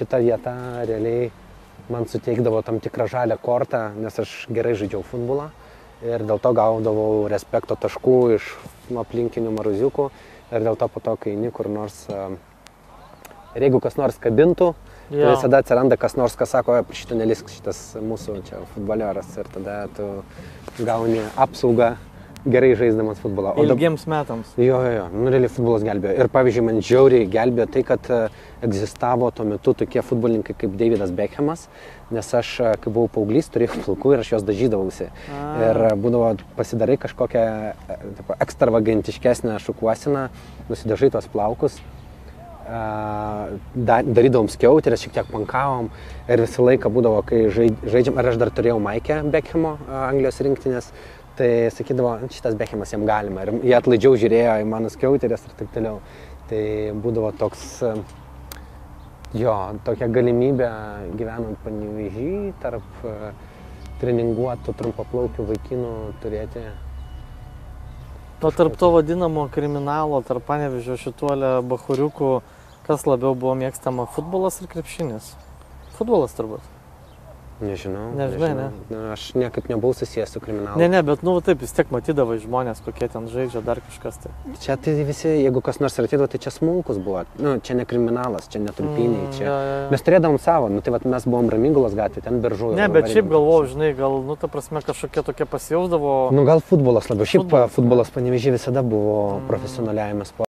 šita vieta realiai man suteikdavo tam tikrą žalią kortą, nes aš gerai žaidžiau futbolą ir dėl to gaudavau respekto taškų iš aplinkinių maruziukų ir dėl to po to, kai eini kur nors, ir jeigu kas nors kabintų, tai visada atsiranda kas nors, kas sako, šitą nelisk, šitas mūsų čia futbolioras ir tada tu gauni apsaugą gerai žaisdamas futbolą. Ilgiems metams. Jo, nu realiai futbolas gelbėjo. Ir pavyzdžiui, man žiauriai gelbėjo tai, kad egzistavo tuo metu tokie futbolininkai kaip Davidas Beckhamas, nes aš, kai buvau paauglys, turėjau plaukų ir aš juos dažydavausi. Ir būdavo pasidarai kažkokią ekstravagantiškesnę šukuosiną, nusidažai tuos plaukus, darydavom skiauterės, šiek tiek pankavom ir visą laiką būdavo, kai žaidžiam, ar aš dar turėjau Maikę Beckhamo, Anglijos rinktinės, tai sakydavo, šitas Beckhamas jam galima ir jie atlaidžiau žiūrėjo į mano skiauterės ir taip toliau. Tai būdavo toks, tokia galimybė gyvenant Panevėžy tarp treninguotų trumpaplaukių vaikinų turėti. O tarp to vadinamo kriminalo, tarp Panevėžio šituolę bachuriukų, kas labiau buvo mėgstama, futbolas ar krepšinis? Futbolas turbūt. Nežinau. Nežinai, ne? Aš niekaip nebuvau susijęs su kriminalu. Ne, bet taip vis tiek matydavai žmonės, kokie ten žaidžia, dar kažkas tai. Čia tai visi, jeigu kas nors ratydavo, tai čia smulkus buvo. Čia ne kriminalas, čia ne tulpiniai, čia. Mes turėdavom savo, tai mes buvom Ramygalos gatvė, ten Beržų. Ne, bet šiaip galvojau, žinai, gal, ta prasme, kažkokie tokie pasijausdavo. Gal futbolas labiau. Šiaip futbolas Panevėžy visada buvo profesionaliajame sporte.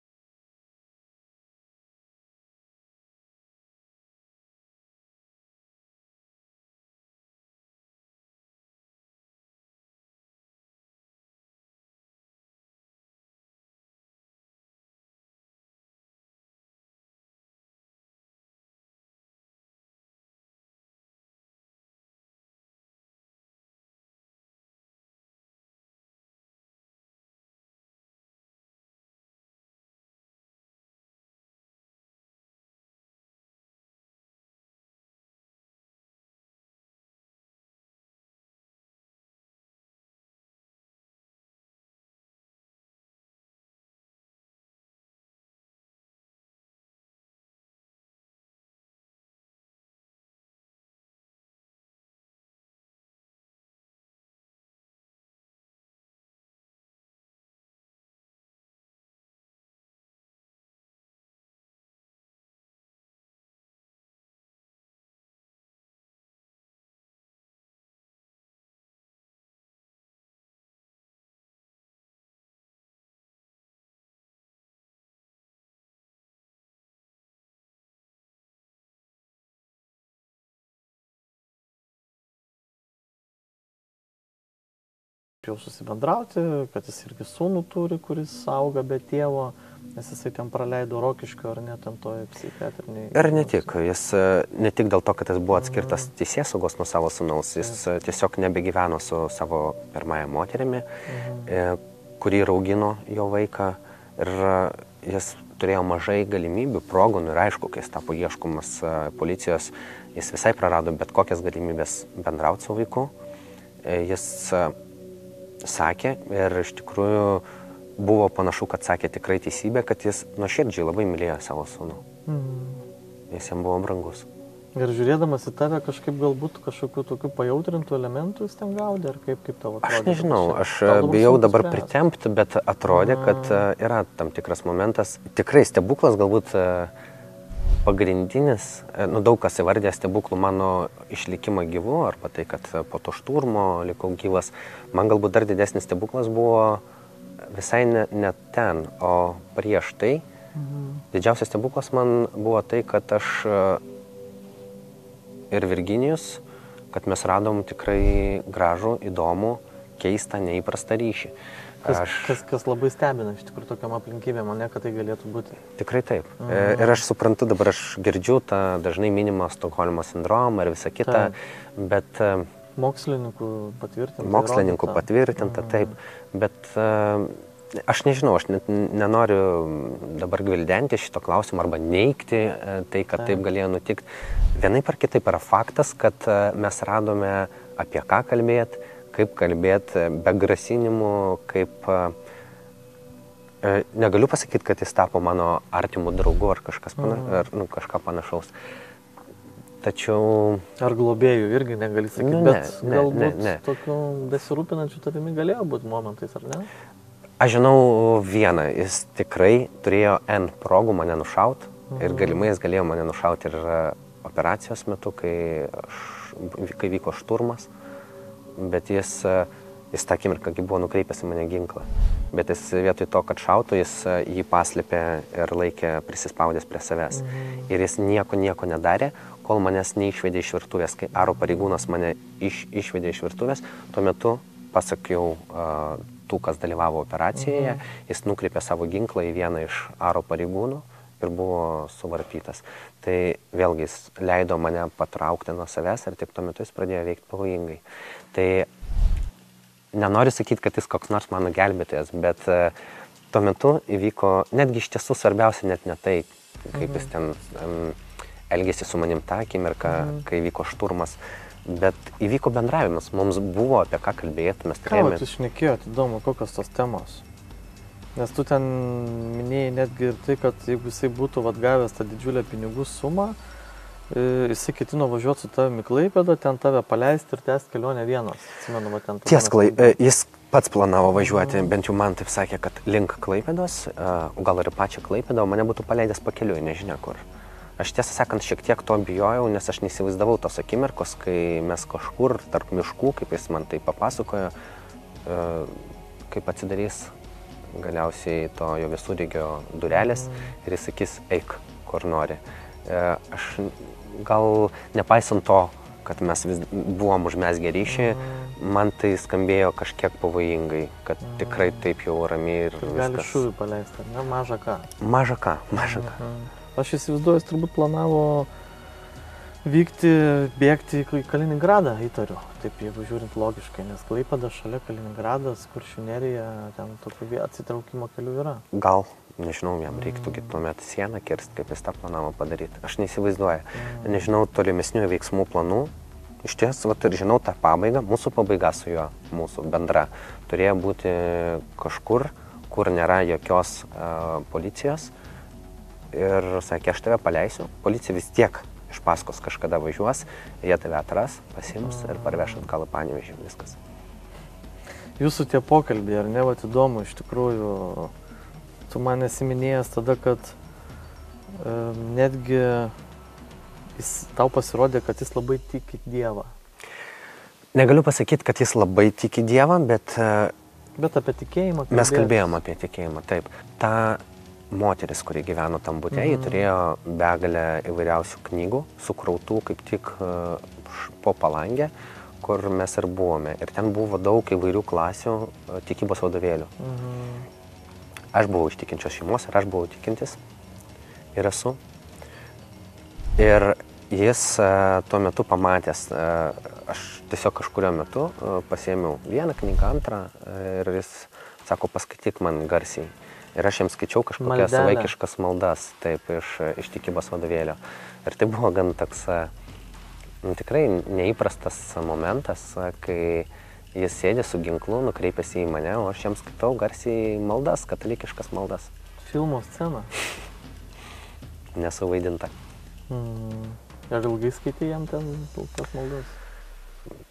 Jau susibendrauti, kad jis irgi sūnų turi, kuris auga be tėvo, nes jisai ten praleido Rokiškio ar ne, ten toje psichiatriniai. Ir ne tik, jis ne tik dėl to, kad jis buvo atskirtas teisėsaugos nuo savo sūnaus, jis tiesiog nebegyveno su savo pirmąja moterimi, kuri augino jo vaiką ir jis turėjo mažai galimybių, progų, ir aišku, kai jis tapo ieškomas policijos, jis visai prarado bet kokias galimybės bendrauti su vaiku. Jis sakė ir iš tikrųjų buvo panašu, kad sakė tikrai teisybę, kad jis nuoširdžiai labai mylėjo savo sūnų. Jis jam buvo brangus. Ir žiūrėdamas į tave kažkaip galbūt kažkokių tokių pajautrintų elementų jis ten gaudė, ar kaip tavo atrodė? Aš nežinau, aš bijau dabar pritempti, bet atrodė, kad yra tam tikras momentas. Tikrai stebuklas galbūt pagrindinis, daug kas įvardė stebuklų mano išlikimą gyvu, arba tai, kad po to šturmo likau gyvas. Man galbūt dar didesnis stebuklas buvo visai ne ten, o prieš tai. Didžiausias stebuklas man buvo tai, kad aš ir Virginijus, kad mes radom tikrai gražų, įdomų, keistą, neįprastą ryšį. Kas labai stebina iš tikrųjų tokiam aplinkybėm, ne, kad tai galėtų būti. Tikrai taip. Ir aš suprantu, dabar aš girdžiu tą dažnai minimą Stokholmo sindromą ir visą kitą, bet... Mokslininkų patvirtinta. Mokslininkų patvirtinta, taip. Bet aš nežinau, aš nenoriu dabar gvildenti šito klausimo arba neigti tai, kad taip galėjo nutikti. Vienaip ar kitaip yra faktas, kad mes radome apie ką kalbėti, kaip kalbėti be grasinimų, kaip... Negaliu pasakyti, kad jis tapo mano artimų draugų ar kažką panašaus. tačiau... Ar globėjų irgi negali sakyti, Nu, bet ne, galbūt ne. tokių besirūpinančių tavimi galėjo būti momentais, ar ne? Aš žinau vieną, jis tikrai turėjo N progų mane nušaut ir galimai jis galėjo mane nušauti ir operacijos metu, kai vyko šturmas, bet jis tą akimirką buvo nukreipęs į mane ginklą. Bet jis vietoj to, kad šautų, jis jį paslėpė ir laikė prisispaudęs prie savęs. Ir jis nieko nedarė, kol manęs neišvedė iš virtuvės. Kai aro pareigūnas mane išvedė iš virtuvės, tuo metu, pasak jau tų, kas dalyvavo operacijoje, jis nukreipė savo ginklą į vieną iš aro pareigūnų ir buvo suvarpytas. Tai vėlgi jis leido mane patraukti nuo savęs ir tik tuo metu jis pradėjo veikti pavojingai. Tai nenoriu sakyti, kad jis koks nors mano gelbėtojas, bet tuo metu įvyko, netgi iš tiesų svarbiausia net ne tai, kaip jis ten elgėsi su manim tą akimirką, kai vyko šturmas, bet įvyko bendravimas, mums buvo apie ką kalbėti, mes turėjome... Ką jūs šnekėjote, įdomu, kokios tos temos? Nes tu ten minėjai netgi ir tai, kad jeigu jisai būtų gavęs tą didžiulę pinigų sumą, jisai ketino važiuoti su tavimi į Klaipėdą, ten tave paleisti ir tęsti kelionę vienas. Atsimenu, ten jis pats planavo važiuoti, bent jau man taip sakė, kad link Klaipėdos, gal ir pačią Klaipėdą, o mane būtų paleidęs pakeliui, nežinia kur. Aš tiesą sakant šiek tiek to bijojau, nes aš neįsivaizdavau tos akimirkos, kai mes kažkur tarp miškų, kaip jis man tai papasakojo, kaip atsidarys galiausiai to jo visureigio durelės ir jis sakys, eik, kur nori. Aš gal nepaisant to, kad mes vis buvom užmesgę ryšį, man tai skambėjo kažkiek pavojingai, kad tikrai taip jau ramiai ir viskas. Gali šūvį paleisti, ne? Maža ką. Maža ką. Aš įsivaizduoju, jis turbūt planavo bėgti į Kaliningradą, įtariu. Taip, jeigu žiūrint logiškai, nes Klaipėda šalia Kaliningradas, Kuršių nerija, ten tokių atsitraukimo kelių yra. Gal, nežinau, jam reiktų tuomet sieną kirsti, kaip jis tą planavo padaryti. Aš neįsivaizduoju. Nežinau tolimesnių veiksmų planų. Iš ties, ir žinau tą pabaigą, mūsų pabaiga su juo, mūsų bendra, turėjo būti kažkur, kur nėra jokios policijos. Ir sakė, aš tave paleisiu, policija vis tiek iš paskos kažkada važiuos, jie tave atras, pasiims ir parveš atgal į Panevėžį, viskas. Jūsų tie pokalbiai, ar ne, įdomu, iš tikrųjų, tu man esi minėjęs tada, kad netgi tau pasirodė, kad jis labai tiki Dievą. Negaliu pasakyti, kad jis labai tiki Dievą, bet... Bet apie tikėjimą kalbėjom. Mes kalbėjom apie tikėjimą, taip. Ta moteris, kuri gyveno tam bute, ji turėjo begalę įvairiausių knygų, sukrautų kaip tik po palangę, kur mes ir buvome. Ir ten buvo daug įvairių klasių tikybos vadovėlių. Aš buvau iš tikinčios šeimos ir aš buvau tikintis ir esu. Ir jis tuo metu pamatęs, aš tiesiog kažkurio metu pasiėmiau vieną knygą, antrą ir jis sako, paskaityk man garsiai. Ir aš jiems skaičiau kažkokias vaikiškas maldas, taip, iš tikybos vadovėlio. Ir tai buvo gan toks tikrai neįprastas momentas, kai jis sėdė su ginklu, nukreipėsi į mane, o aš jiems skaitau garsiai maldas, katalikiškas maldas. Filmo scena? Nesuvaidinta. Ar ilgai skaitai jam ten tas maldas?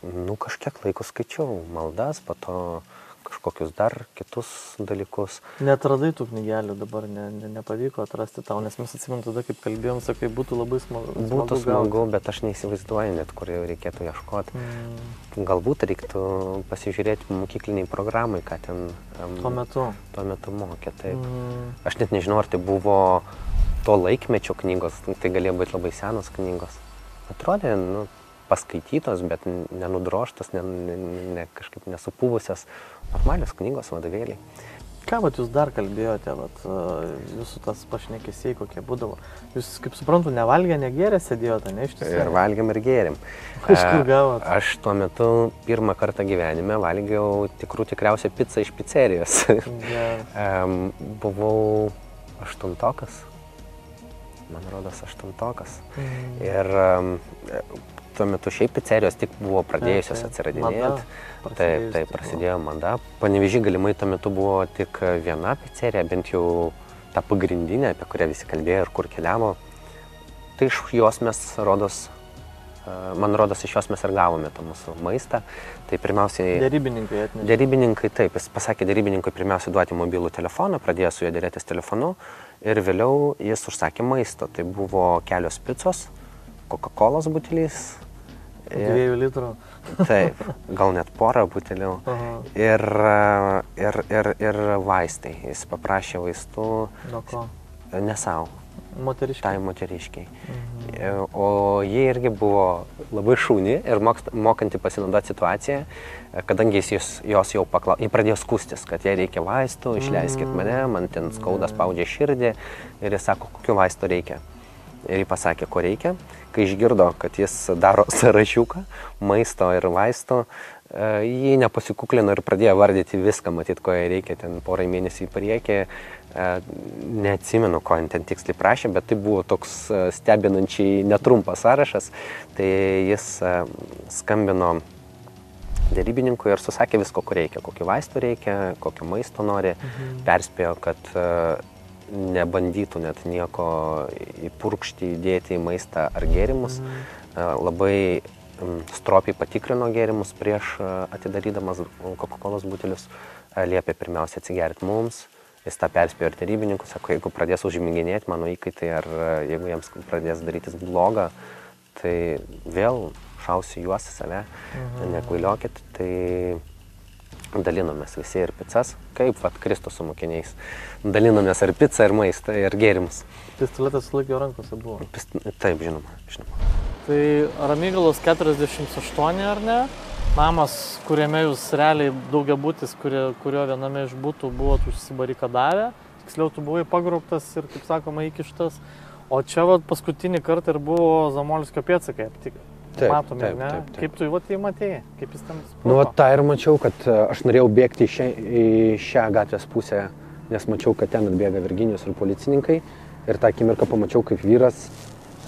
Nu, kažkiek laiko skaičiau maldas, po to kažkokius dar kitus dalykus. Neatradai tų knygelių dabar, nepavyko atrasti tau, nes mes atsimenu tada, kaip kalbėjom, sakai, būtų labai smagu. Būtų smagu, bet aš neįsivaizduoju net, kur jau reikėtų ieškoti. Galbūt reiktų pasižiūrėti mokykliniai programai, ką ten tuo metu mokė. Taip. Aš net nežinau, ar tai buvo to laikmečio knygos, tai galėjo būti labai senos knygos. Atrodė, paskaitytos, bet nenudroštos, kažkaip nesupūvusios, normalios knygos, vadovėliai. Ką jūs dar kalbėjote, jūsų tas pašnekesiai kokie būdavo? Jūs, kaip suprantu, nevalgę, negėrę sėdėjote, ne iš tiesų? Ir valgėm ir gėrėm. Iš kur gavot? Aš tuo metu pirmą kartą gyvenime valgiau tikriausiai pizzą iš pizzerijos. Buvau 8-okas. Man rodos 8-okas. Ir tuo metu šiaip pizzerijos tik buvo pradėjusios atsiradinėti. Taip, prasidėjo mada. Panevėžy galimai tuo metu buvo tik viena pizzerija, bent jau ta pagrindinė, apie kurią visi kalbėjo ir kur keliavo. Tai iš jos mes, rodos, man rodos, iš jos mes ir gavome tą mūsų maistą. Tai pirmiausiai... Dėrybininkai atnešė. Dėrybininkai, taip, jis pasakė dėrybininkui pirmiausiai duoti mobilų telefoną, pradėjo su juo dėrėtis telefonu ir vėliau jis užsakė maisto. Tai buvo kelios picos, Coca-Colos butelys. 2 litrų. Taip, gal net porą butelių. Ir vaistai. Jis paprašė vaistų. Nuo ko? Ne savo. Moteriškiai. Tai moteriškiai. O jie irgi buvo labai šauni ir mokanti pasinaudoti situaciją, kadangi jos jau paklausė, jie pradėjo skūstis, kad jai reikia vaistų, išleiskit mane, man ten skauda, spaudžia širdį ir jis sako, kokiu vaistu reikia. Ir jį pasakė, ko reikia. Kai išgirdo, kad jis daro sąrašiuką maisto ir vaistų, jį nepasikuklino ir pradėjo vardyti viską, matyt, ko jai reikia ten porą mėnesių į priekį. Neatsimenu, ko ten tiksliai prašė, bet tai buvo toks stebinančiai netrumpas sąrašas. Tai jis skambino dėrybininkui ir susakė visko, ko reikia, kokį vaistų reikia, kokio maisto nori. Perspėjo, kad nebandytų net nieko įpurkšti, įdėti į maistą ar gėrimus. Labai stropiai patikrino gėrimus prieš atidarydamas Coca-Colos butelius. Liepė pirmiausia atsigerti mums. Jis tą perspėjo ir dėrybininkų, sako, jeigu pradės užmiginėti mano įkaitai ar jeigu jiems pradės darytis blogą, tai vėl šausiu juos į save, nekvailiokit. Tai dalinomės visi ir pizzas, kaip Kristus su mokiniais. Dalinomės ir pizzą, ir maistą, ir gėrimus. Pistoletas sulaikė rankose buvo? Taip, žinoma. Tai Ramygalos 48, ar ne? Namas, kuriame jūs realiai daugiabutis, kurio viename iš būtų buvot užsibarikadavę. Tiksliau, tu buvai pagrobtas ir, kaip sakoma, įkištas. O čia paskutinį kartą ir buvo Zamolskio pėdsakai aptikti. Matome, ne? Kaip tu jį matėjai? Kaip jis ten spruko? Nu, tą ir mačiau, kad aš norėjau bėgti į šią gatvės pusę, nes mačiau, kad ten atbėga Virginijus ir policininkai. Ir tą akimirką pamačiau, kaip vyras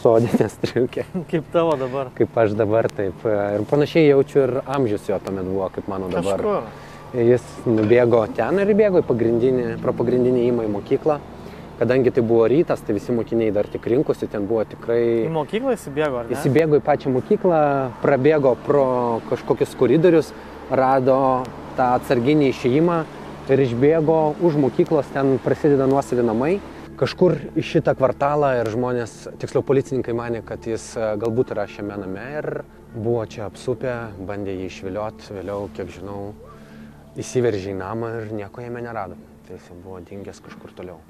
sodinė striukė. Kaip tavo dabar? Kaip aš dabar, taip. Ir panašiai jaučiu ir amžius jo tuomet buvo, kaip mano dabar. Kažkur? Jis nubėgo ten ir įbėgo pro pagrindinį įmą į mokyklą. Kadangi tai buvo rytas, tai visi mokiniai dar tik rinkosi, ten buvo tikrai... Į mokyklą įsibėgo, ar ne? Įsibėgo į pačią mokyklą, prabėgo pro kažkokius koridorius, rado tą atsarginį išėjimą ir išbėgo už mokyklos, ten prasideda nuosavi namai. Kažkur į šitą kvartalą ir žmonės, tiksliau policininkai manė, kad jis galbūt yra šiame name ir buvo čia apsupę, bandė jį išvilioti, vėliau, kiek žinau, įsiveržė į namą ir nieko jame nerado. Tai jis buvo dingęs kažkur toliau.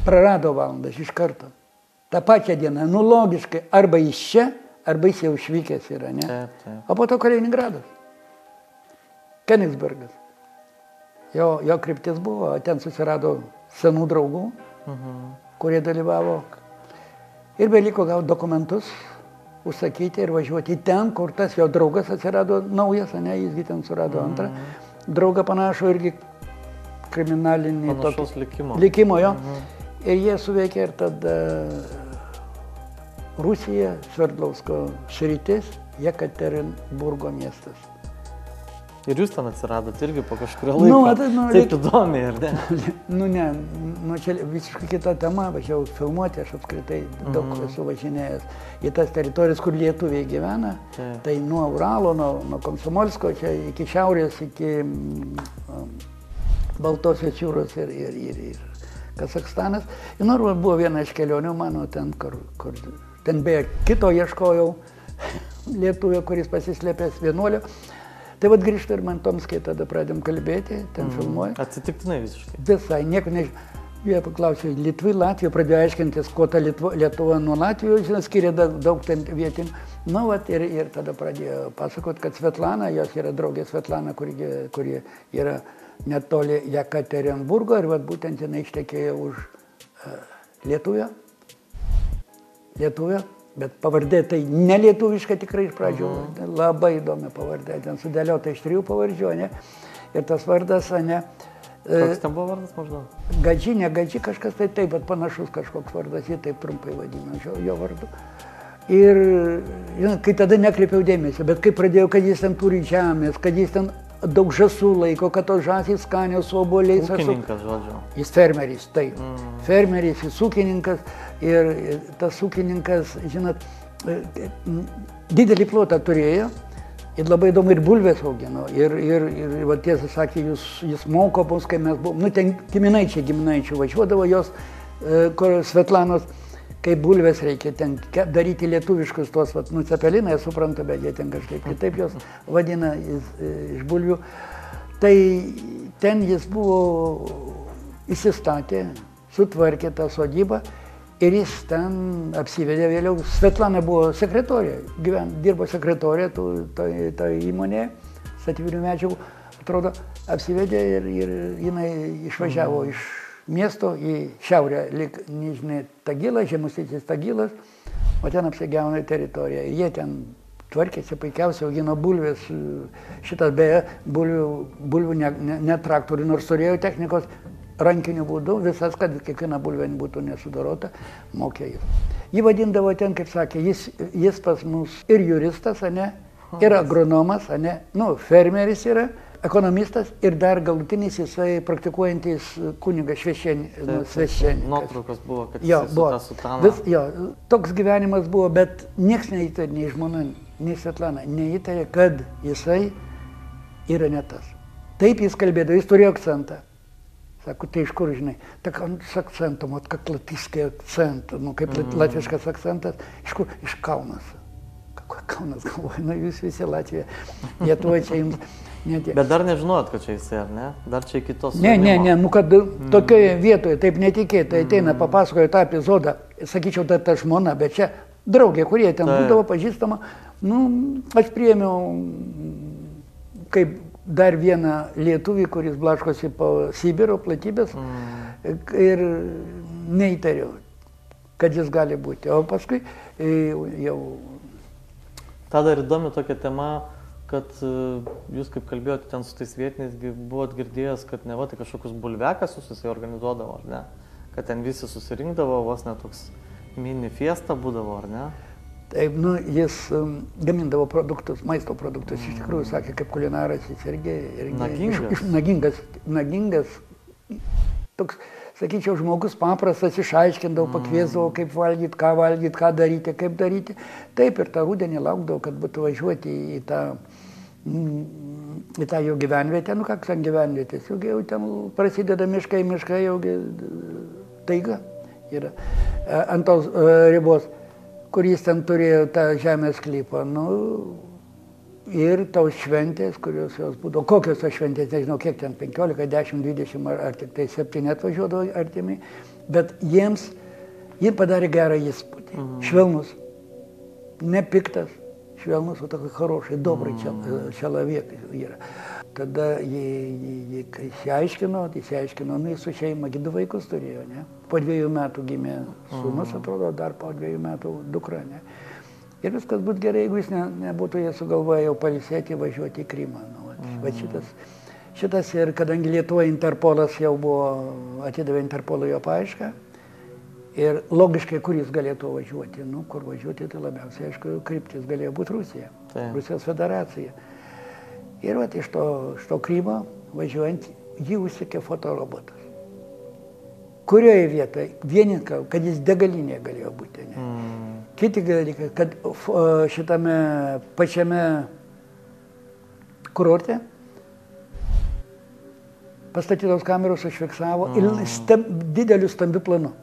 prarado valandas iš karto. Ta pačia diena, nu logiškai, arba jis čia, arba jis jau išvykęs yra, ne? Taip. O po to Kaliningradas. Kenigsbergas. Jo kryptis buvo, ten susirado senų draugų, kurie dalyvavo. Ir beliko gauti dokumentus, užsakyti ir važiuoti ten, kur tas jo draugas atsirado naujas, ne, jisgi ten surado antrą. Draugą panašų irgi kriminalinį Panašaus likimo jo. Ir jie suveikė ir tada Rusija, Sverdlovsko sritis, Jekaterinburgo miestas. Ir jūs ten atsiradot irgi po kažkurio laiko. Taip įdomiai, ar ne? Čia visiškai kita tema, važiavau filmuoti, aš apskritai daug esu važinėjęs į tas teritorijas, kur lietuviai gyvena. Tai nuo Uralo, nuo Komsomolsko, čia iki šiaurės, iki Baltosios jūros ir Kazakstanas. Ir nors buvo viena iš kelionių mano ten, kur ten beje kito ieškojau lietuvio, kuris pasislėpęs vienuolio. Tai vad grįžtu ir man Tomskiai tada pradėm kalbėti, ten filmuoju. Atsitiktinai visiškai. Visai, nieko nežinau. Jie paklausė, Lietuvai, Latvijai, pradėjo aiškintis, kuo ta Lietuva nuo Latvijos, žinot, skiria daug ten vietinių. Nu, vat, ir tada pradėjo pasakot, kad Svetlana, jos yra draugė Svetlana, kuri yra netoli Jekaterinburgo, ir vat būtent jinai ištekėjo už Lietuvio. Bet pavardė tai nelietuviška tikrai iš pradžių, labai įdomi pavardė, ten sudėliota iš 3 pavardžių, ne? Ir tas vardas, ne? Koks ten buvo vardas maždaug? Gadži, kažkas tai taip, bet panašus kažkoks vardas, jį taip trumpai vadino jo vardu. Ir, žinot, kai tada nekreipiau dėmesio, bet kai pradėjau, kad jis ten turi žemės, kad jis ten daug žąsų laiko, kad tos žąsys skanios su obuoliais. Ūkininkas, žodžiu. Jis fermeris, taip. Fermeris, jis ūkininkas. Ir tas ūkininkas, žinot, didelį plotą turėjo ir labai įdomu ir bulvės augino. Ir va, tiesą sakė, jis moko mus, kai mes buvome, nu ten giminaičiai važiuodavo jos, kur Svetlanos, kai bulvės reikia ten daryti lietuviškus tuos, vat, nu cepelinai, suprantu, bet jie ten kažkaip kitaip jos vadina iš bulvių. Tai ten jis buvo įsistatė, sutvarkė tą sodybą. Ir jis ten apsivedė vėliau. Svetlana buvo sekretorė, dirbo sekretorė toj įmonėje, statybinių medžiagų, atrodo, apsivedė ir jinai išvažiavo iš miesto į šiaurę, lyg Nižnį Tagilą, Žemusytis Tagilas, o ten apsigauna teritoriją. Ir jie ten tvarkėsi, puikiausiai augino bulvės, šitas beje bulvių ne traktorių, nors turėjo technikos, rankiniu būdu, visas, kad kiekviena bulvė būtų nesudorota, mokė jis. Jį vadindavo ten, kaip sakė, jis pas mus ir juristas, ane, ir agronomas, ane, nu, fermeris yra, ekonomistas ir dar galutinis jisai praktikuojantis kunigas sveščienikas. Nuotraukos buvo, kad jis su ta sutana. Jo, toks gyvenimas buvo, bet nieks neįtarė, nei žmona, nei Svetlana, neįtarė, kad jisai yra ne tas. Taip jis kalbėdavo, jis turėjo akcentą. Sako, tai iš kur, žinai, tak с акцентом, вот как латышский акцент, ну, kaip latviškas akcentas, iš kur, iš Kaunas. Какой Kaunas, galvoju, nu, jūs visi Latvija, Lietuva čia jums netie. Bet dar nežinojot, kad čia jisai, ar ne? Dar čia kitos... Ne, nu, kad tokioje vietoje taip netikėtai ateina, papasakojo tą epizodą, sakyčiau, ta žmona, bet čia draugė, kurie ten būdavo pažįstama, nu, aš priėmiau kaip dar vieną lietuvį, kuris blaškosi po Sibiro platybės ir neįtariau, kad jis gali būti. O paskui jau... Tada ir įdomi tokia tema, kad jūs, kaip kalbėjote ten su tais vietiniais, buvot girdėjęs, kad ne va, tai kažkokius bulvekasus jisai organizuodavo, ar ne? Kad ten visi susirinkdavo, vos net toks mini fiesta būdavo, ar ne? Taip, nu, jis gamindavo produktus, maisto produktus, iš tikrųjų, sakė, kaip kulinaras, jis irgi nagingas, toks, sakyčiau, žmogus paprastas, išaiškindavo, pakviesdavo, kaip valgyti, ką daryti, kaip daryti. Taip, ir tą rudenį laukdavo, kad būtų važiuoti į tą jo gyvenvietę, nu, ką ten gyvenvietės, jau ten prasideda miškai, jau taiga yra ant tos ribos, kur jis ten turėjo tą žemės sklypą. Nu, Ir tos šventės, kurios jos būdavo, kokios tos šventės, nežinau, kiek ten, 15, 10, 20 ar tik tai 7 atvažiuodavo artimi, bet jie padarė gerą įspūdį. Švelnus, nepiktas, švelnus, o tokia хороший, добрый человек yra. Tada jie išsiaiškino, nu jis su šeima, 2 vaikus turėjo, ne? Po 2 metų gimė sūnus, atrodo, dar po 2 metų dukra, ne? Ir viskas būtų gerai, jeigu jis nebūtų jie sugalvoję jau pailsėti, važiuoti į Krymą. Va šitas ir kadangi Lietuvoje Interpolas jau buvo, atidavė Interpolui jo paiešką, ir logiškai, kur jis galėtų važiuoti, kur važiuoti, tai labiausiai, aišku, kryptis galėjo būti Rusija, Rusijos federacija. Ir va iš to Krymo važiuojant, jį užsikė fotorobotas. Kurioje vietoje? Vieni, kad jis degalinėje galėjo būti. Ne? Kiti dalykai, kad šitame pačiame kurorte pastatytos kameros užfiksavo ir dideliu stambiu planu.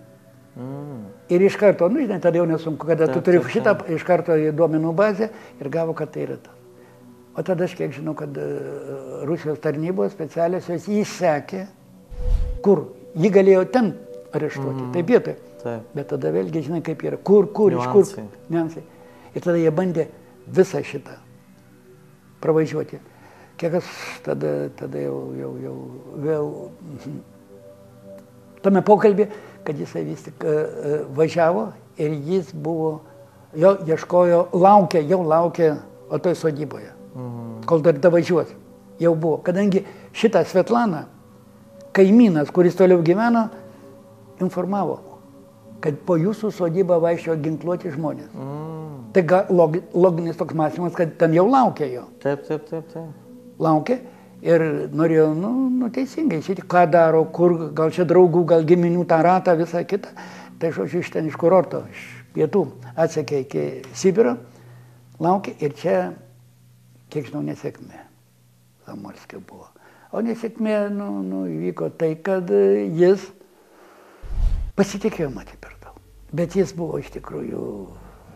Ir iš karto, žinai, tada jau nesunku, kada tu turi šitą iš karto į duomenų bazę ir gavo, kad tai yra tas. O tada aš kiek žinau, kad Rusijos tarnybos specialiosios jį sekė, kur jį galėjo ten areštuoti, taip vietoje. Bet tada vėlgi, žinai, kaip yra, kur, iš kur, niuansai. Ir tada jie bandė visą šitą pravažiuoti. Kiek aš tada jau vėl tame pokalbį, kad jisai vis tik važiavo ir jis buvo, jo ieškojo, laukė, o toj sodyboje, kol dar davažiuos, jau buvo. Kadangi šitą Svetlana, kaimynas, kuris toliau gyveno, informavo, kad po jūsų sodybą vaikščiojo ginkluoti žmonės. Tai loginis toks mąstymas, kad ten jau laukia jo. Taip. Laukia ir norėjo, teisingai, šitį, ką daro, kur, gal čia draugų, gal giminių tą ratą, visą kitą. Tai žodžiu, iš ten iš kurorto, iš pietų atsekė iki Sibiro, laukia ir čia, kiek žinau, nesėkmė Zamolskio buvo. O nesėkmė, įvyko tai, kad jis pasitikėjo matyti per daug. Bet jis buvo iš tikrųjų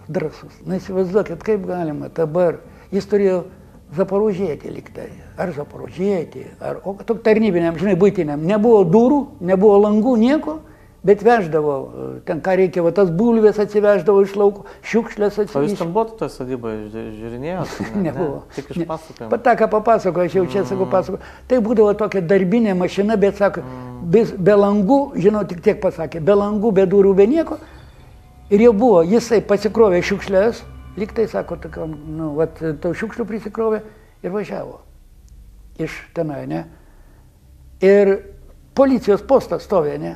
drąsus. Įsivaizduokit, kaip galima dabar. Jis turėjo Zaporožietį liktai. Ar Zaporožietį, o tok tarnybiniam, žinai, buitiniam. Nebuvo durų, nebuvo langų, nieko, bet veždavo. Ten ką reikia, tas bulvės atsiveždavo iš lauko, šiukšlės atsiveždavo. O jūs ten buvote toje sodyboje, žiūrinėjote? Nebuvo. Tik iš pasakojimo. Pataką papasakoju, aš jau čia sakau pasakoju. Tai būdavo tokia darbinė mašina, bet sako, be langų, žinau, tik tiek pasakė, be langų, be durų, be nieko. Ir jau buvo, jisai pasikrovė šiukšlės, lyg tai sako, tau šiukšlių prisikrovė ir važiavo iš tenai, ne? Ir policijos postas stovė, ne?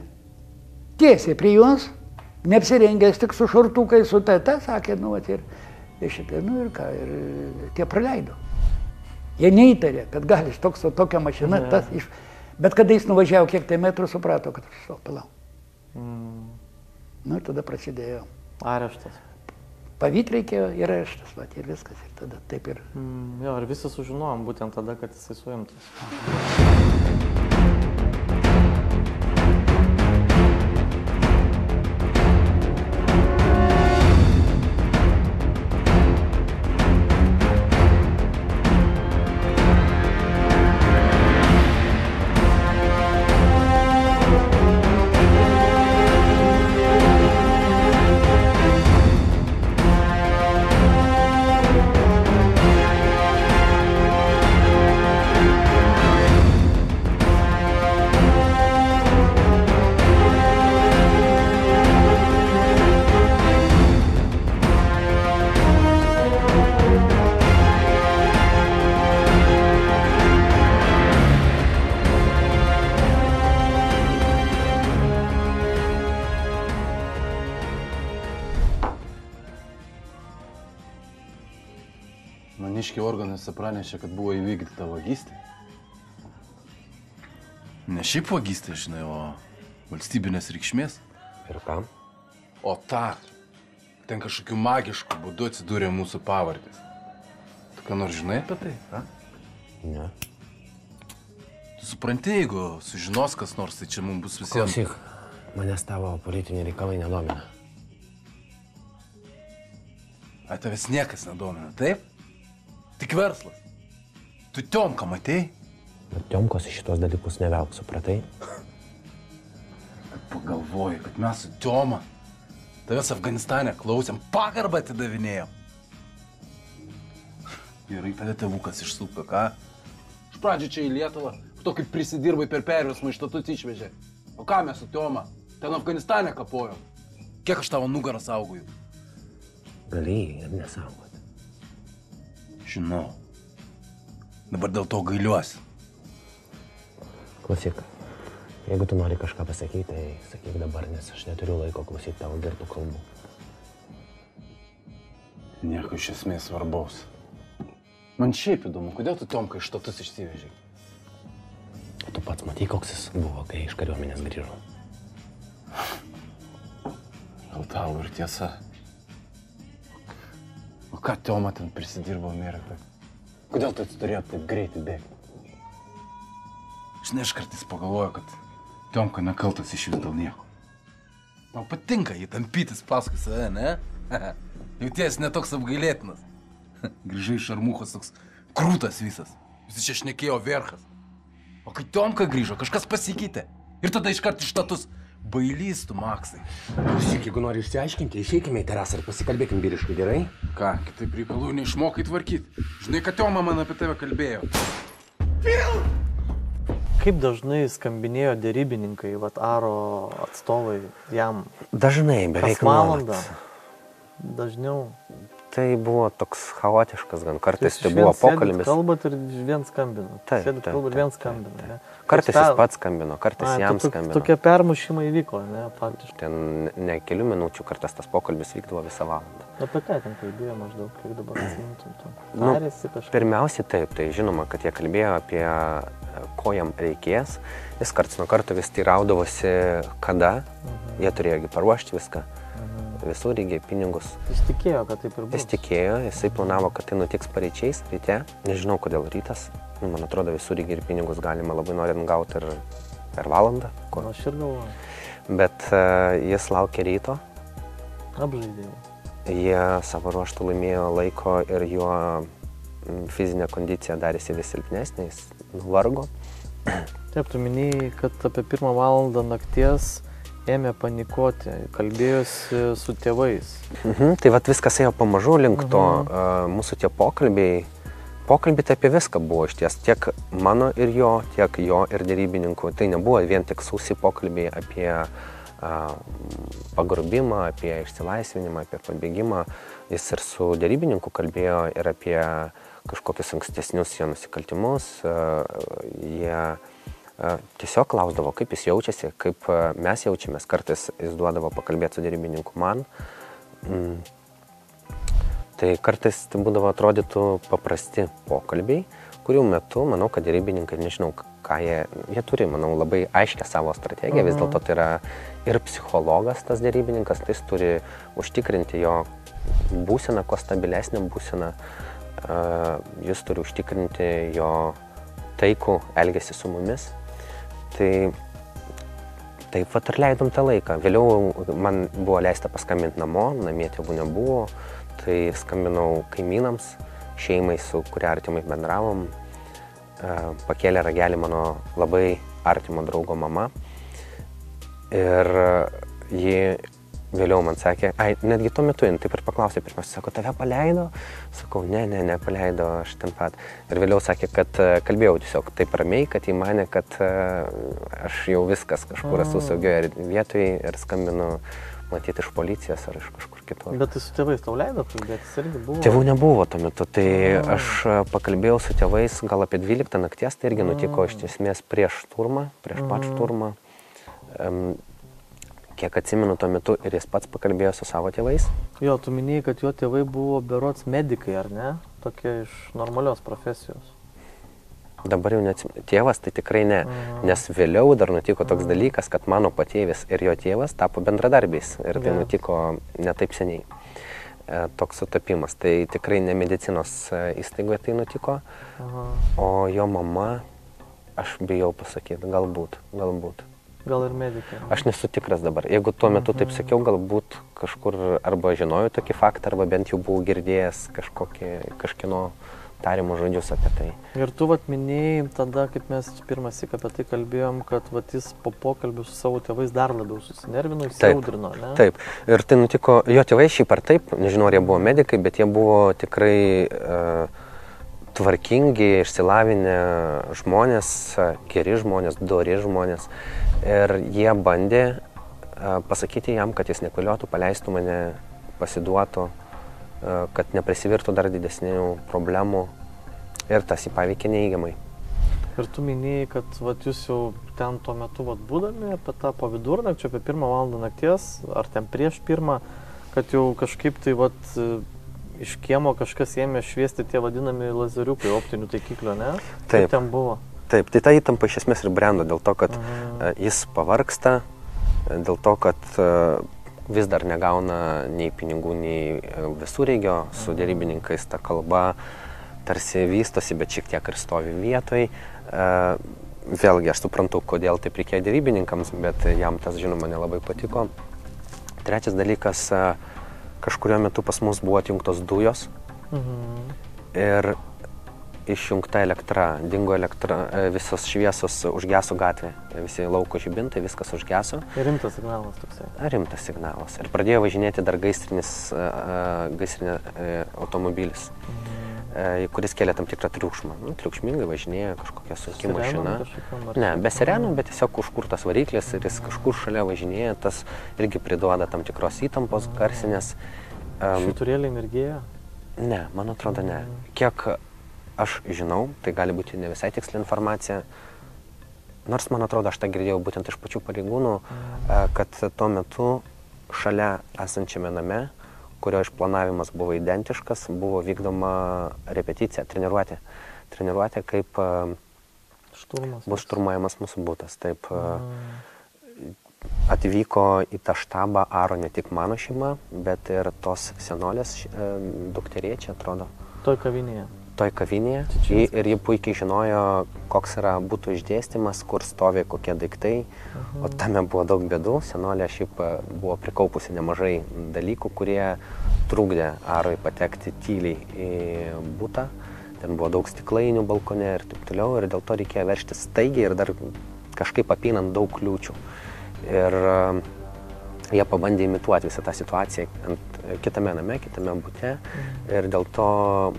Tiesiai prie juos, neapsirengęs tik su šortukai, su ta, sakė, ir šitai, ir ką, ir tie praleido. Jie neįtarė, kad gali tokia mašina, bet kada jis nuvažiavo kiek tai metrų, suprato, kad palauk. Ir tada prasidėjo. Areštas. Pavyt reikėjo ir areštas, ir viskas, ir tada taip ir. Jo, ir visi sužinojom būtent tada, kad jisai suimtas. Maniškiai organuose pranešė, kad buvo įvykdyta vagystė. Ne šiaip vagystė, žinai, o valstybinės reikšmės. Ir kam? O ta, ten kažkokiu magišku būdu atsidūrė mūsų pavardės. Tu ką nors žinai apie tai, a? Ne. Tu supranti, jeigu sužinos kas nors, tai čia mums bus visiems... Klausyk, manęs tavo politiniai reikalai nedomina. A tavęs niekas nedomina, taip? Tik verslas. Tu Tiomką matei? Bet Tiomkos į šitos dalykus nevelk, supratai? Kad pagalvoju, kad mes su Tioma tavęs Afganistane klausėm, pagarbą atidavinėjom. Gerai, tave tėvukas išsuka, ką? Iš pradžių čia į Lietuvą, to kaip prisidirbai per perversmą iš tatus išvežė. O ką mes su Tioma? Ten Afganistane kapojom. Kiek aš tavo nugarą saugoju? Galėjai ir nesaugoti. Žinau. Dabar dėl to gailiuosi. Klausyk, jeigu tu nori kažką pasakyti, tai sakyk dabar, nes aš neturiu laiko klausyti tavo girtų kalbų. Nieko iš esmės svarbaus. Man šiaip įdomu, kodėl tu Tiomką iš tatus išsivežei? O tu pats matai, koks jis buvo, kai iš kariuomenės grįžo. Gal tau ir tiesa. O ką Tioma ten prisidirbo Amerikoje? Kodėl tu turėjo taip greitai bėgti? Žinai, aš kartais pagalvoju, kad Tiomka nekaltas iš vis dėl nieko. Man patinka jį tampytis paskui save, ne? Jauties netoks apgailėtinas. Grįžai iš Šarmuchos toks krūtas visas. Visi čia šnekėjo verchas. O kai Tiomka grįžo, kažkas pasikeitė. Ir tada iškart iš tatus. Bailys tu, Maksai. Klausyk, jeigu nori išsiaiškinti, išeikime į terasą ir pasikalbėkim vyriškai, gerai? Ką, kitaip reikalų neišmokai tvarkyti. Žinai, kad Tioma man apie tave kalbėjo. Kaip dažnai skambinėjo derybininkai, vat Aro atstovai jam? Dažnai, beveik Kas valandą? nuolat. Dažniau. Tai buvo toks chaotiškas, gan kartais Jūs tai išvien buvo sėdit, pokalbis. kalbat ir vien skambinat. Taip, Sėdit, taip, kalbat ir taip, vien taip, skambinat. taip. Ne? Kartais jis pats skambino, kartais jam skambino. Tokie permušimai vyko, ne, faktiškai. Ten ne kelių minučių, kartais tas pokalbis vykdavo visą valandą. Apie ką ten kalbėjo maždaug, kiek dabar atsimintum to? Nu, Tarėsi kažką. Pirmiausiai taip, tai žinoma, kad jie kalbėjo apie ko jam reikės. Jis karts nuo karto vis teiraudavosi, kada. Jie turėjo paruošti viską. Visureigiai, pinigus. Jis tikėjo, kad taip ir bus. Jis tikėjo, jisai planavo, kad tai nutiks paryčiais, ryte. Nežinau, kodėl rytas. Nu, man atrodo, visureigiai ir pinigus galima labai norint gauti ir per valandą. Aš ir galvoju. Bet jis laukė ryto. Apžaidėjai. Jie savo ruoštų laimėjo laiko ir jo fizinė kondicija darėsi vis silpnesnė, jis nuvargo. Taip, tu minėjai, kad apie 1 valandą nakties ėmė panikuoti, kalbėjosi su tėvais. Tai vat viskas ėjo pamažu link to. Mūsų tie pokalbiai tai apie viską buvo išties. Tiek mano ir jo, tiek jo ir derybininkų. Tai nebuvo vien tik sausi pokalbiai apie pagrobimą, apie išsilaisvinimą, apie pabėgimą. Jis ir su derybininku kalbėjo ir apie kažkokius ankstesnius jo nusikaltimus. Jie tiesiog klausdavo, kaip jis jaučiasi, kaip mes jaučiamės. Kartais jis duodavo pakalbėti su derybininku man. Tai kartais tai būdavo atrodytų paprasti pokalbiai, kurių metu, manau, kad derybininkai, nežinau, ką jie turi, manau, labai aiškę savo strategiją. Vis dėlto tai yra ir psichologas tas derybininkas, tai jis turi užtikrinti jo būseną, kuo stabilesnę būseną. Jis turi užtikrinti jo taikų elgesį su mumis. Tai taip vat ir leidom tą laiką. Vėliau man buvo leista paskambinti namo, namie tėvų nebuvo. Tai skambinau kaimynams, šeimai, su kuria artimai bendravom. Pakėlė ragelį mano labai artimo draugo mama. Ir ji vėliau man sakė, netgi tuo metu, taip ir paklausė, pirmiausia, sako, tave paleido? Sakau, ne, paleido, aš ten pat. Ir vėliau sakė, kad kalbėjau tiesiog taip ramiai, kad jį manė, kad aš jau viskas kažkur esu saugioje vietoje ir skambinu matyti iš policijos ar iš kažkur kitur. Bet tai su tėvais tau leido kalbėti, jis irgi buvo? Tėvų nebuvo tuo metu, tai aš pakalbėjau su tėvais gal apie 12 nakties, tai irgi nutiko iš esmės prieš pat šturmą. Kiek atsimenu tuo metu ir jis pats pakalbėjo su savo tėvais. Jo, tu minėjai, kad jo tėvai buvo berods medikai, ar ne? Tokie iš normalios profesijos. Dabar jau neatsimenu. Tėvas tai tikrai ne, nes vėliau dar nutiko toks dalykas, kad mano patėvis ir jo tėvas tapo bendradarbiais ir tai nutiko ne taip seniai. Toks sutapimas. Tai tikrai ne medicinos įstaigoje tai nutiko, o jo mama, aš bijau pasakyti, galbūt. Gal ir medikė. Aš nesu tikras dabar. Jeigu tuo metu taip sakiau, galbūt kažkur arba žinojau tokį faktą, arba bent jau buvau girdėjęs kažkieno tarimus žodžius apie tai. Ir tu vat minėjai tada, kaip mes pirmąsyk apie tai kalbėjom, kad vat jis po pokalbių su savo tėvais dar labiau susinervino, įsiaudrino, ne? Taip. Ir tai nutiko, jo tėvai šiaip ar taip, nežinau, ar jie buvo medikai, bet jie buvo tikrai tvarkingi, išsilavinę žmonės, geri žmonės, dori žmonės. Ir jie bandė pasakyti jam, kad jis nekvailiotų, paleistų mane, pasiduotų, kad neprisivirtų dar didesnių problemų. Ir tas jį paveikė neįgiamai. Ir tu minėjai, kad vat, jūs jau ten tuo metu vat, būdami apie tą po vidurnakčio, apie 1 valandą nakties, ar ten prieš 1, kad jau kažkaip tai vat, iš kiemo kažkas ėmė šviesti tie vadinami lazeriukai optinių taikiklių, ne? Taip. Kaip ten buvo? Taip, tai ta įtampa iš esmės ir brendo dėl to, kad jis pavargsta, dėl to, kad vis dar negauna nei pinigų, nei visureigio su dėrybininkais, ta kalba tarsi vystosi, bet šiek tiek ir stovi vietoj. Vėlgi, aš suprantu, kodėl taip reikėjo dėrybininkams, bet jam tas žinoma nelabai patiko. Trečias dalykas, kažkurio metu pas mus buvo atjungtos dujos ir išjungta elektra, dingo elektra, visos šviesos užgeso gatvė, visi lauko žibintai, viskas užgeso. Rimtas signalas toksai. Rimtas signalas. Ir pradėjo važinėti dar gaisrinė automobilis, kuris kėlė tam tikrą triukšmą. Triukšmingai važinėjo kažkokia sunki mašina. Ne, be sirenų, bet tiesiog užkurtas variklis ir jis kažkur šalia važinėja, tas irgi priduoda tam tikros įtampos garsinės. Švyturėliai mirgėjo? Ne, man atrodo ne. Kiek aš žinau, tai gali būti ne visai tiksli informacija, nors man atrodo, aš tą girdėjau būtent iš pačių pareigūnų, kad tuo metu šalia esančiame name, kurio išplanavimas buvo identiškas, buvo vykdoma repeticija, treniruotė. Treniruotė, kaip bus šturmuojamas mūsų butas. Taip, atvyko į tą štabą aro ne tik mano šeima, bet ir tos senolės dukterėčia, atrodo. Toj kavinėje. Toj kavinėje. Ir ji puikiai žinojo, koks yra butų išdėstymas, kur stovi kokie daiktai. O tame buvo daug bėdų. Senolė šiaip buvo prikaupusi nemažai dalykų, kurie trukdė arui patekti tyliai į butą. Ten buvo daug stiklainių balkone ir taip toliau. Ir dėl to reikėjo veržtis staigiai ir dar kažkaip apeinant daug kliūčių. Ir jie pabandė imituoti visą tą situaciją kitame name, kitame bute. Ir dėl to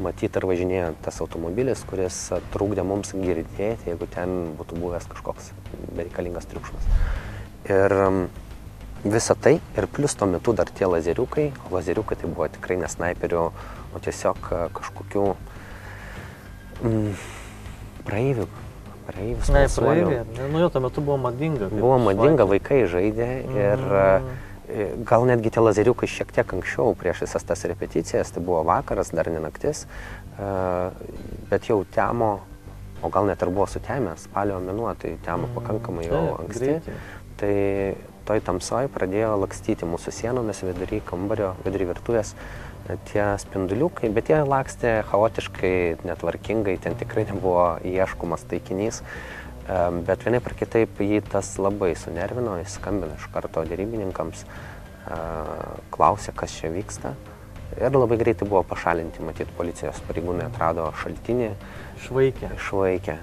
matyti ir važinėjo tas automobilis, kuris trukdė mums girdėti, jeigu ten būtų buvęs kažkoks bereikalingas triukšmas. Ir visa tai, ir plus tuo metu dar tie lazeriukai, o lazeriukai tai buvo tikrai ne snaiperių, o tiesiog kažkokių praeivių. Praeiviai. Nu jo, tuo metu buvo madinga. Buvo madinga, vaikai žaidė ir gal netgi tie lazeriukai šiek tiek anksčiau prieš visas tas repeticijas, tai buvo vakaras, dar ne naktis, bet jau temo, o gal net ir buvo sutemęs, spalio mėnuo, tai temo pakankamai jau anksti. Tai toj tamsoj pradėjo lakstyti mūsų sienomis vidury kambario, vidury virtuvės tie spinduliukai, bet jie lakstė chaotiškai, netvarkingai, ten tikrai nebuvo ieškomas taikinys. Bet vienaip ar kitaip jį tas labai sunervino, jis skambino iš karto dėrybininkams, klausė, kas čia vyksta. Ir labai greitai buvo pašalinti, matyt, policijos pareigūnai atrado šaltinį. Išvaikė.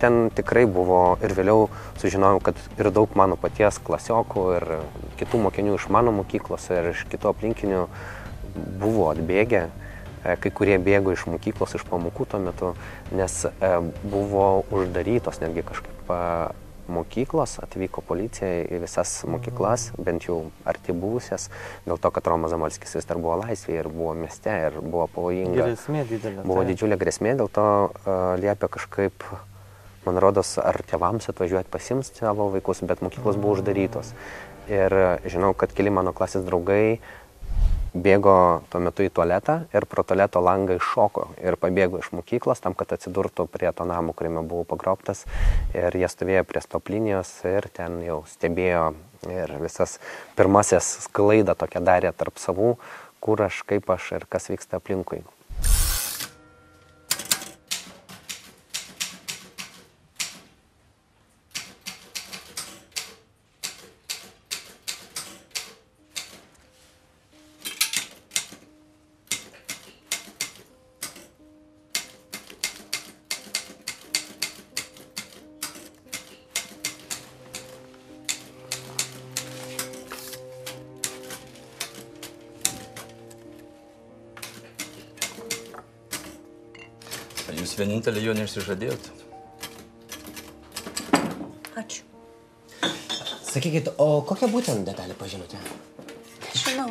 Ten tikrai buvo ir vėliau sužinojau, kad ir daug mano paties klasiokų ir kitų mokinių iš mano mokyklos ir iš kitų aplinkinių buvo atbėgę. Kai kurie bėgo iš mokyklos, iš pamokų tuo metu, nes buvo uždarytos netgi kažkaip mokyklos, atvyko policija į visas mokyklas, bent jau arti buvusias, dėl to, kad Romas Zamolskis vis dar buvo laisvėje ir buvo mieste ir buvo pavojinga. Grėsmė didelė. Buvo didžiulė grėsmė, dėl to liepė kažkaip, man rodos, ar tėvams atvažiuoti pasiimti savo vaikus, bet mokyklos buvo uždarytos. Ir žinau, kad keli mano klasės draugai bėgo tuo metu į tualetą ir pro tualeto langą iššoko ir pabėgo iš mokyklos tam, kad atsidurtų prie to namo, kuriame buvo pagrobtas. Ir jie stovėjo prie stop linijos ir ten jau stebėjo ir visas pirmasis sklaidą tokią darė tarp savų, kur aš, kaip aš ir kas vyksta aplinkui. Jūs vienintelį jo neišsižadėjot. Ačiū. Sakykit, o kokią būtent detalę pažinote? Žinau.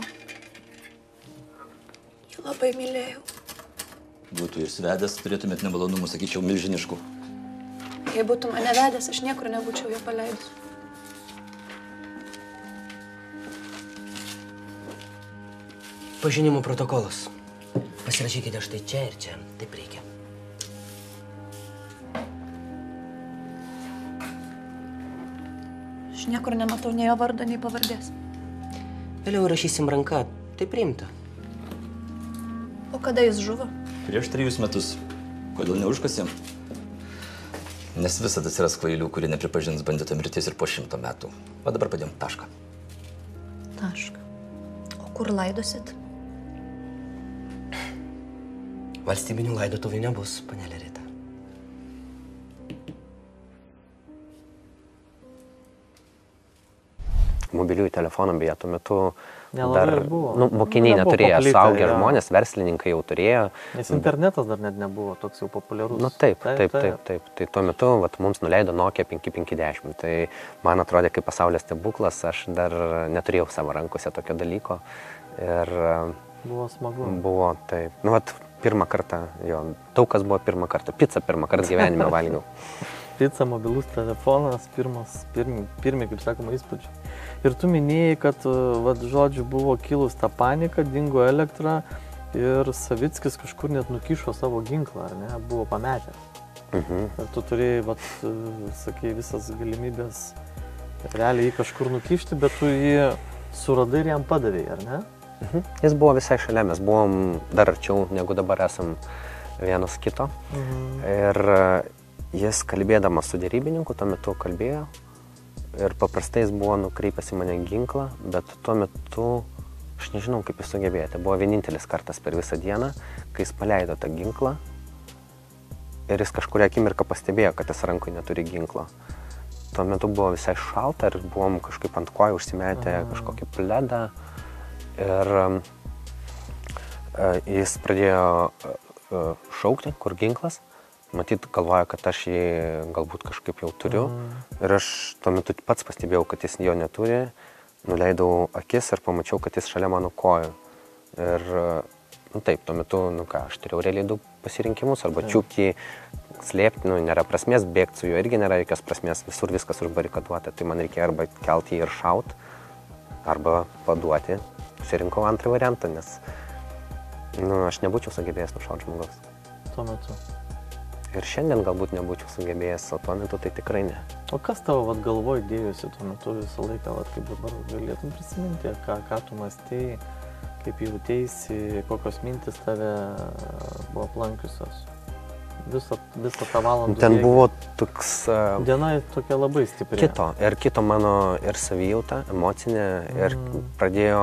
Jų labai mylėjau. Būtų ir svedęs, turėtumėt nemalonumų, sakyčiau, milžiniškų. Jei būtų mane vedęs, aš niekur nebūčiau jo paleidus. Pažinimo protokolas. Pasirašykite štai čia ir čia. Taip reikia. Aš niekur nematau nei jo vardo, nei pavardės. Vėliau rašysim ranką. Tai priimta. O kada jis žuvo? Prieš 3 metus. Kodėl neužkasėm? Nes visada atsiras kvailių, kurie nepripažins bandito mirties ir po 100 metų. O dabar padėjom tašką. Tašką. O kur laidosit? Valstybinių laidotuvių nebus, panelė Rita. Mobiliųjų telefonų beje tuo metu Nelabai ir buvo. Mokiniai Nebuvo neturėjo, paplitę, suaugę jo. žmonės, verslininkai jau turėjo. Nes internetas dar net nebuvo toks jau populiarus. Na taip. Tai tuo metu mums nuleido Nokia 5510. Tai man atrodė kaip pasaulio stebuklas, aš dar neturėjau savo rankose tokio dalyko. Ir Buvo smagu. buvo taip. Nu, pirmą kartą, jo, daug kas buvo pirmą kartą. Pica pirmą kartą gyvenime valgiau. Pica, mobilus telefonas, pirmi, kaip sakoma, įspūdžiai. Ir tu minėjai, kad, žodžiu, buvo kilus ta panika, dingo elektra ir Savickis kažkur net nukišo savo ginklą, ar ne, buvo pametęs. Ir tu turėjai, sakei, visas galimybės realiai jį kažkur nukišti, bet tu jį suradai ir jam padavėjai, ar ne? Jis buvo visai šalia, mes buvom dar arčiau, negu dabar esam vienas kito. Ir jis kalbėdamas su dėrybininku, tuo metu kalbėjo. Ir paprastai jis buvo nukreipęs į mane ginklą, bet tuo metu, aš nežinau, kaip jis sugebėjo. Tai buvo vienintelis kartas per visą dieną, kai jis paleido tą ginklą ir jis kažkuria akimirką pastebėjo, kad jis rankoj neturi ginklo. Tuo metu buvo visai šalta ir buvom kažkaip ant kojų užsimetę kažkokį pledą ir jis pradėjo šaukti, kur ginklas. Matyt, galvoja, kad aš jį galbūt kažkaip jau turiu. Ir aš tuo metu pats pastebėjau, kad jis jo neturi. Nuleidau akis ir pamačiau, kad jis šalia mano kojų. Ir, taip, tuo metu, aš turėjau realiai 2 pasirinkimus. Arba čiūpti, slėpti, nėra prasmės, bėgti su juo irgi nėra jokios prasmės. Visur viskas užbarikaduota. Tai man reikėjo arba kelti jį ir šaut, arba paduoti. Pasirinkau antrą variantą, nes aš nebūčiau sugebėjęs nušauti žmogaus. Tuo metu. Ir šiandien galbūt nebūčiau sugebėjęs, o tuo metu tai tikrai ne. O kas tavo galvoj dėjosi tuo metu visą laiką, kaip dabar galėtum prisiminti, ką tu mąstėjai, kaip jautėisi, kokios mintis tave buvo aplankiusios? Visą tą valandą. Ten buvo toks... Diena tokia labai stipri. Kito mano ir savijauta, emocinė, ir pradėjo...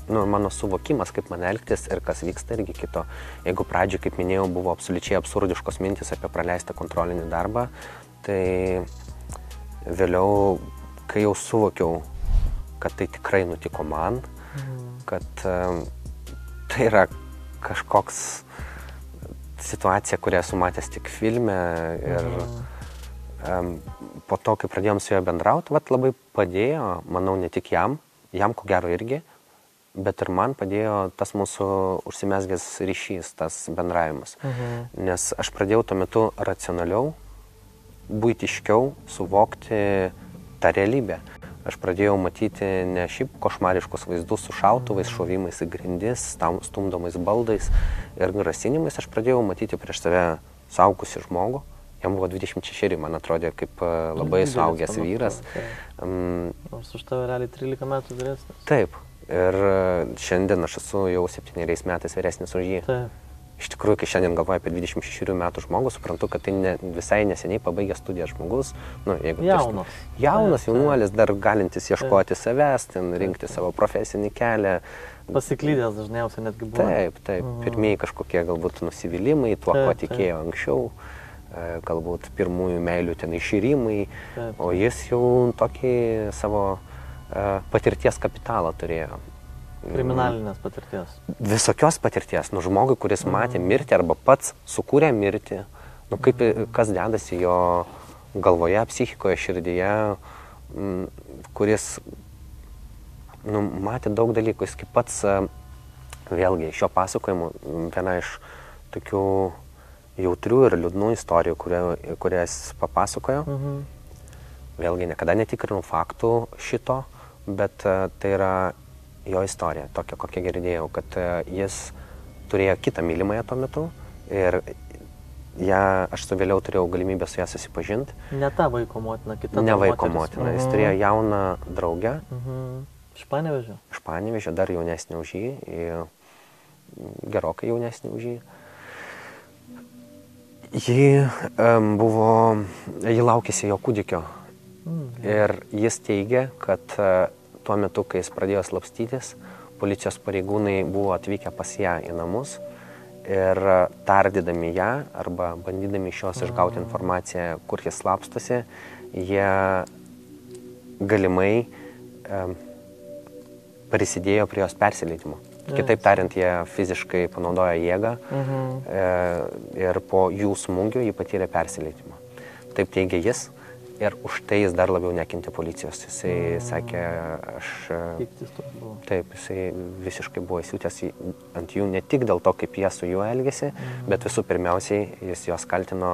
mano suvokimas, kaip man elgtis ir kas vyksta, irgi kito. Jeigu pradžioje, kaip minėjau, buvo absoliučiai absurdiškos mintis apie praleistą kontrolinį darbą, tai vėliau, kai jau suvokiau, kad tai tikrai nutiko man, kad tai yra kažkoks situacija, kurią esu matęs tik filme ir po to, kai pradėjom su juo bendrauti, labai padėjo, manau, ne tik jam ko gero irgi, bet ir man padėjo tas mūsų užsimezgęs ryšys, tas bendravimas. Nes aš pradėjau tuo metu racionaliau, buitiškiau suvokti tą realybę. Aš pradėjau matyti ne šiaip košmariškus vaizdus su šautuvais, šovimais į grindis, stumdomais baldais ir grasinimais. Aš pradėjau matyti prieš save suaugusį žmogų. Jam buvo 26, man atrodė kaip labai suaugęs vyras. Nors už tave realiai 13 metų vyresnis. Taip. Ir šiandien aš esu jau 7 metais vyresnis už jį. Iš tikrųjų, kai šiandien galvoju apie 26 metų žmogų, suprantu, kad tai visai neseniai pabaigęs studijas žmogus. Jaunas jaunuolis, dar galintis ieškoti savęs, rinkti savo profesinį kelią. Pasiklydęs dažniausiai netgi buvo. Taip. Pirmieji kažkokie galbūt nusivylimai, tuo, ko tikėjo anksčiau. Galbūt pirmųjų meilių ten išyrimai. O jis jau tokį savo patirties kapitalą turėjo. Kriminalinės patirties. Visokios patirties. Nu, žmogui, kuris matė mirtį arba pats sukūrė mirtį, nu, kaip, kas dedasi jo galvoje, psichikoje, širdyje, kuris matė daug dalykų. Jis kaip pats, vėlgi, šio pasakojimo viena iš tokių jautrių ir liūdnų istorijų, kurias papasakojo. Vėlgi, niekada netikrinau faktų šito, bet tai yra jo istorija, tokia, kokią girdėjau, kad jis turėjo kitą mylimąją tuo metu ir aš vėliau turėjau galimybę su ją susipažinti. Ne ta vaiko motina, kita. Ne vaiko motina, jis turėjo jauną draugę. Iš Panevėžio? Iš Panevėžio, dar jaunesnį už jį, gerokai jaunesnį už jį. Ji laukėsi jo kūdikio ir jis teigė, kad tuo metu, kai jis pradėjo slapstytis, policijos pareigūnai buvo atvykę pas ją į namus ir tardydami ją arba bandydami iš jos išgauti informaciją, kur jis slapstosi, jie galimai prisidėjo prie jos persileidimo. Kitaip tariant, jie fiziškai panaudojo jėgą ir po jų smūgių jį patyrė persileidimą. Taip teigia jis. Ir už tai jis dar labiau nekentė policijos. Jisai sakė, Taip, jisai visiškai buvo įsiutęs ant jų ne tik dėl to, kaip jie su juo elgėsi, bet visų pirmiausiai jis jos kaltino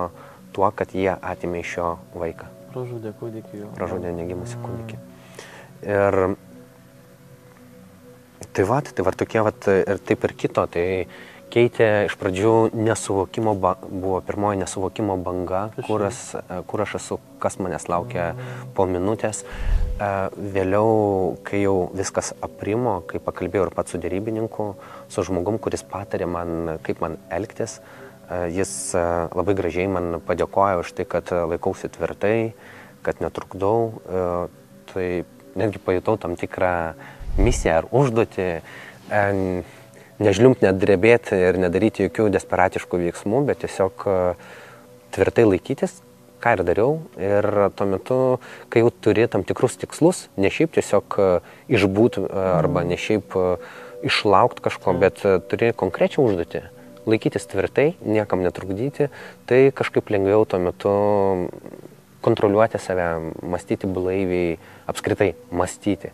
tuo, kad jie atėmė iš jo vaiką. Pražudė kūdikį jo. Pražudė negimusį kūdikį. Ir tai va, tokie ir taip ir kito. Tai keitė iš pradžių nesuvokimo, buvo pirmoji nesuvokimo banga, kur aš esu, kas manęs laukia po minutės. Vėliau, kai jau viskas aprimo, kai pakalbėjau ir pats su derybininku, su žmogum, kuris patarė man, kaip man elgtis, jis labai gražiai man padėkojo už tai, kad laikausi tvirtai, kad netrukdau. Tai netgi pajutau tam tikrą misiją ar užduotį. Nežliumpt, nedrebėti ir nedaryti jokių desperatiškų veiksmų, bet tiesiog tvirtai laikytis, ką ir dariau. Ir tuo metu, kai jau turi tam tikrus tikslus, ne šiaip tiesiog išbūt arba ne šiaip išlaukti kažko, bet turi konkrečią užduotį, laikytis tvirtai, niekam netrukdyti, tai kažkaip lengviau tuo metu kontroliuoti save, mąstyti blaiviai, apskritai mąstyti.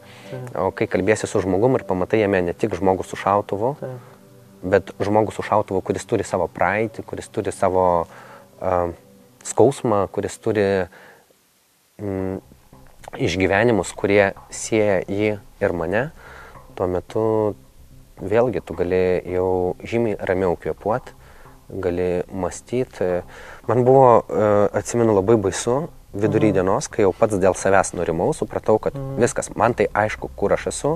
O kai kalbėsi su žmogum ir pamatai jame ne tik žmogus su šautuvu, bet žmogus su šautuvu, kuris turi savo praeitį, kuris turi savo skausmą, kuris turi išgyvenimus, kurie sieja jį ir mane, tuo metu vėlgi tu gali jau žymiai ramiau kvėpuoti, gali mąstyti. Man buvo, atsimenu, labai baisu vidury dienos, kai jau pats dėl savęs nurimau, supratau, kad viskas, man tai aišku, kur aš esu,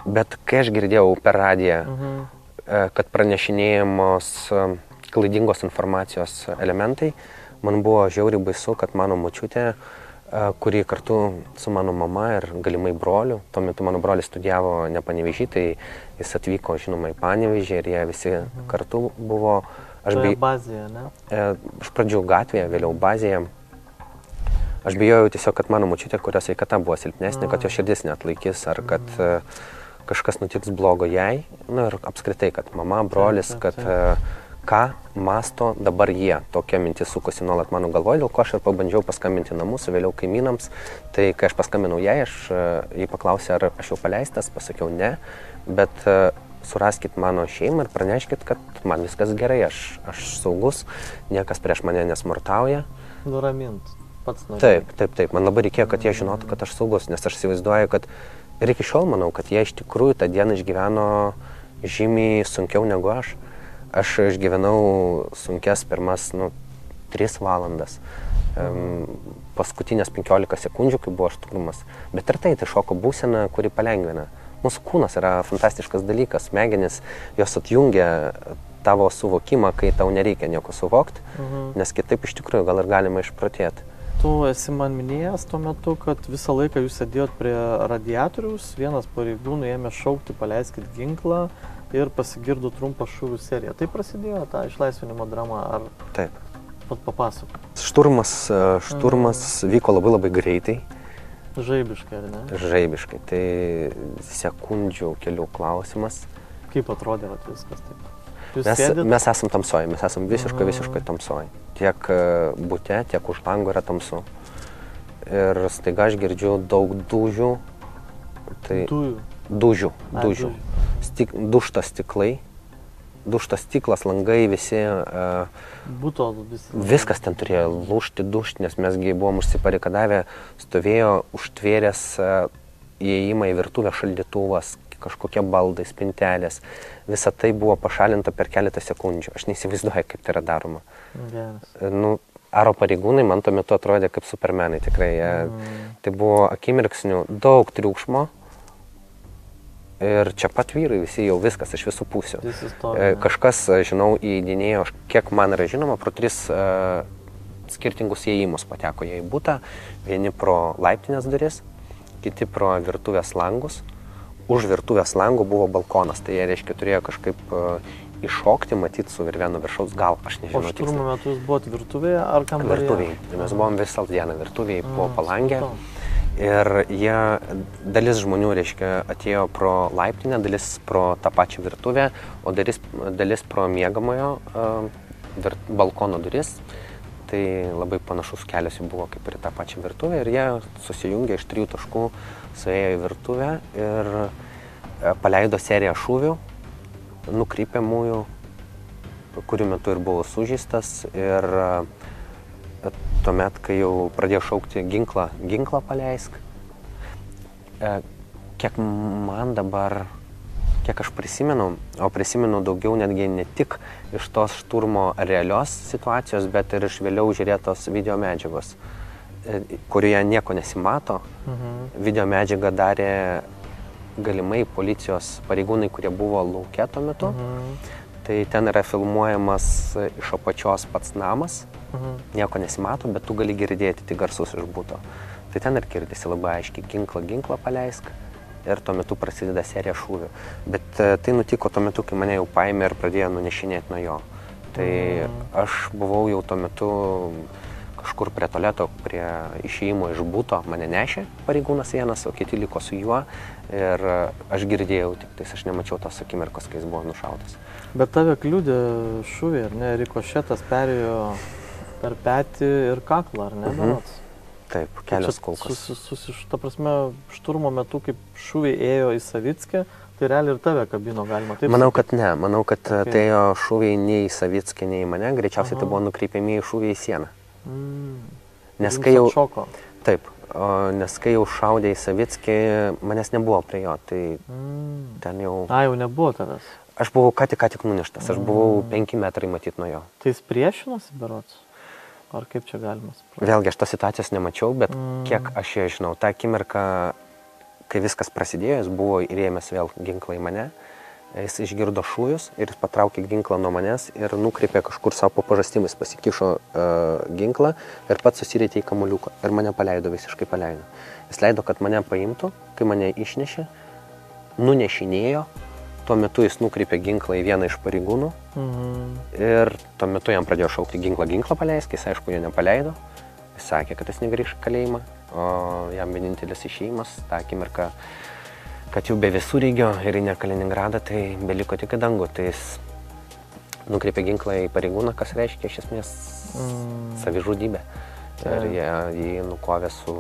bet kai aš girdėjau per radiją, kad pranešinėjamos klaidingos informacijos elementai, man buvo žiauriai baisu, kad mano močiutė, kuri kartu su mano mama ir galimai broliu, tuo metu mano brolis studijavo ne Panevėžy, tai jis atvyko, žinoma, į Panevėžį ir jie visi kartu buvo. Bazėje, ne? Iš pradžių gatvėje, vėliau bazėje. Aš bijojau tiesiog, kad mano močiutė, kurios sveikata buvo silpnesnė, kad jo širdis neatlaikys ar kad kažkas nutiks blogo jai. Ir apskritai, kad mama, brolis, kad ką masto dabar jie. Tokia mintis sukosi nuolat mano galvoje, dėl ko aš ir pabandžiau paskambinti namus, vėliau kaimynams. Tai kai aš paskambinau jai, jį paklausė, ar aš jau paleistas, pasakiau ne, bet suraskit mano šeimą ir praneškit, kad man viskas gerai, aš saugus, niekas prieš mane nesmurtauja. Nuramint, pats nuramint. Taip, man labai reikėjo, kad jie žinotų, kad aš saugus, nes aš įsivaizduoju, kad ir iki šiol manau, kad jie iš tikrųjų tą dieną išgyveno žymiai sunkiau negu aš. Aš išgyvenau sunkes pirmas 3 valandas, paskutinės 15 sekundžių, kai buvo aštrumas, bet ir tai šoko būsena, kuri palengvina. Mūsų kūnas yra fantastiškas dalykas, smegenys, jos atjungia tavo suvokimą, kai tau nereikia nieko suvokti, nes kitaip iš tikrųjų gal ir galima išprotėti. Tu esi man minėjęs tuo metu, kad visą laiką jūs sėdėjot prie radiatoriaus, vienas pareigūnų ėmė šaukti, paleiskit ginklą ir pasigirdo trumpą šūvių seriją. Tai prasidėjo ta išlaisvinimo drama, ar taip. Pat papasakok. Šturmas vyko labai greitai. Žaibiškai, ar ne? Žaibiškai. Tai sekundžių kelių klausimas. Kaip atrodė viskas taip? Jūs sėdit? Mes esam tamsoj, mes esam visiškai tamsoj. Tiek bute, tiek už lango yra tamsu. Ir staiga aš girdžiu daug dūžių. Tai dūžių. Dužtas stiklai. Dužtas stiklas, langai, visi. Būto visi. Viskas ten turėjo lūžti, dužti, nes mesgi buvom užsiparikadavę, stovėjo užtvėręs įėjimą į virtuvę šaldytuvas, kažkokie baldai, spintelės. Visa tai buvo pašalinta per keletą sekundžių. Aš neįsivaizduoju, kaip tai yra daroma. Geras. Aro pareigūnai man tuo metu atrodė kaip supermenai, tikrai. Tai buvo akimirksnių daug triukšmo. Ir čia pat vyrai visi jau viskas iš visų pusių. Kažkas, žinau, įeidinėjo, kiek man yra žinoma, pro 3 skirtingus įėjimus pateko jie į butą. Vieni pro laiptinės duris, kiti pro virtuvės langus. Už virtuvės langų buvo balkonas, tai jie, reiškia, turėjo kažkaip iššokti, matyti su virvenu viršaus, gal, aš nežinau. O šturmo metu jūs buvote virtuvėje ar kambaryje? Virtuvėje. Mes buvom visą dieną virtuvėje po palangę. Ir dalis žmonių, reiškia, atėjo pro laiptinę, dalis pro tą pačią virtuvę, o dalis pro miegamojo balkono duris. Tai labai panašus kelias jų buvo kaip ir tą pačią virtuvę. Ir jie susijungė iš 3 taškų, suėjo į virtuvę ir paleido seriją šūvių, nukrypiamųjų, kurių metu ir buvo sužeistas. Ir tuomet, kai jau pradėjo šaukti ginklą paleisk, kiek man dabar, kiek aš prisimenu, o prisimenu daugiau netgi ne tik iš tos šturmo realios situacijos, bet ir iš vėliau žiūrėtos video medžiagos, kurioje nieko nesimato. Video medžiagą darė galimai policijos pareigūnai, kurie buvo lauke tuo metu. Tai ten yra filmuojamas iš apačios pats namas. Nieko nesimato, bet tu gali girdėti tik garsus iš buto. Tai ten ir girdisi labai aiškiai ginklą paleisk ir tuo metu prasideda serija šūvių. Bet tai nutiko tuo metu, kai mane jau paėmė ir pradėjo nunešinėti nuo jo. Tai aš buvau jau tuo metu kažkur prie tualeto, prie išėjimo iš buto, mane nešė pareigūnas vienas, o kiti liko su juo ir aš girdėjau, tik tais aš nemačiau tos akimirkos, kai jis buvo nušautas. Bet tave kliudė šūviai, ar ne? Rikošetas perėjo per petį ir kaklą, ar ne? Taip, kelios kulkos. Ta prasme, šturmo metu, kaip šūviai ėjo į Savickę, tai realiai ir tave kabino, galima taip? Manau, kad ne. Manau, kad tai ėjo šūviai nei į Savickę, nei į mane. Greičiausiai tai buvo nukreipiami šūviai į sieną. Nes kai jau... Šoko. Taip, nes kai jau šaudė į Savickį, manęs nebuvo prie jo, tai ten jau... Jau nebuvo tavęs? Aš buvau ką tik nuneštas, aš buvau 5 metrai matyt nuo jo. Tai jis priešinosi berods? Ar kaip čia galima suprasti? Vėlgi, aš tos situacijos nemačiau, bet kiek aš ją žinau, tą akimirką, kai viskas prasidėjo, jis buvo įrėmęs vėl ginklą į mane, jis išgirdo šūvius ir jis patraukė ginklą nuo manęs ir nukreipė kažkur savo po pažastimais, pasikišo ginklą ir pats susirietė į kamuoliuką ir mane paleido, visiškai paleido. Jis leido, kad mane paimtų, kai mane išnešė, nunešinėjo. Tuo metu jis nukreipė ginklą į vieną iš pareigūnų ir tuo metu jam pradėjo šaukti ginklą paleisk, jis aišku jo nepaleido. Jis sakė, kad jis negrįš į kalėjimą, o jam vienintelis išėjimas, tą akimirką, kad jau be visureigio ir į ne Kaliningradą, tai beliko tik į dangų. Tai jis nukreipė ginklą į pareigūną, kas reiškia iš esmės savižudybę. Ir jį nukovė su,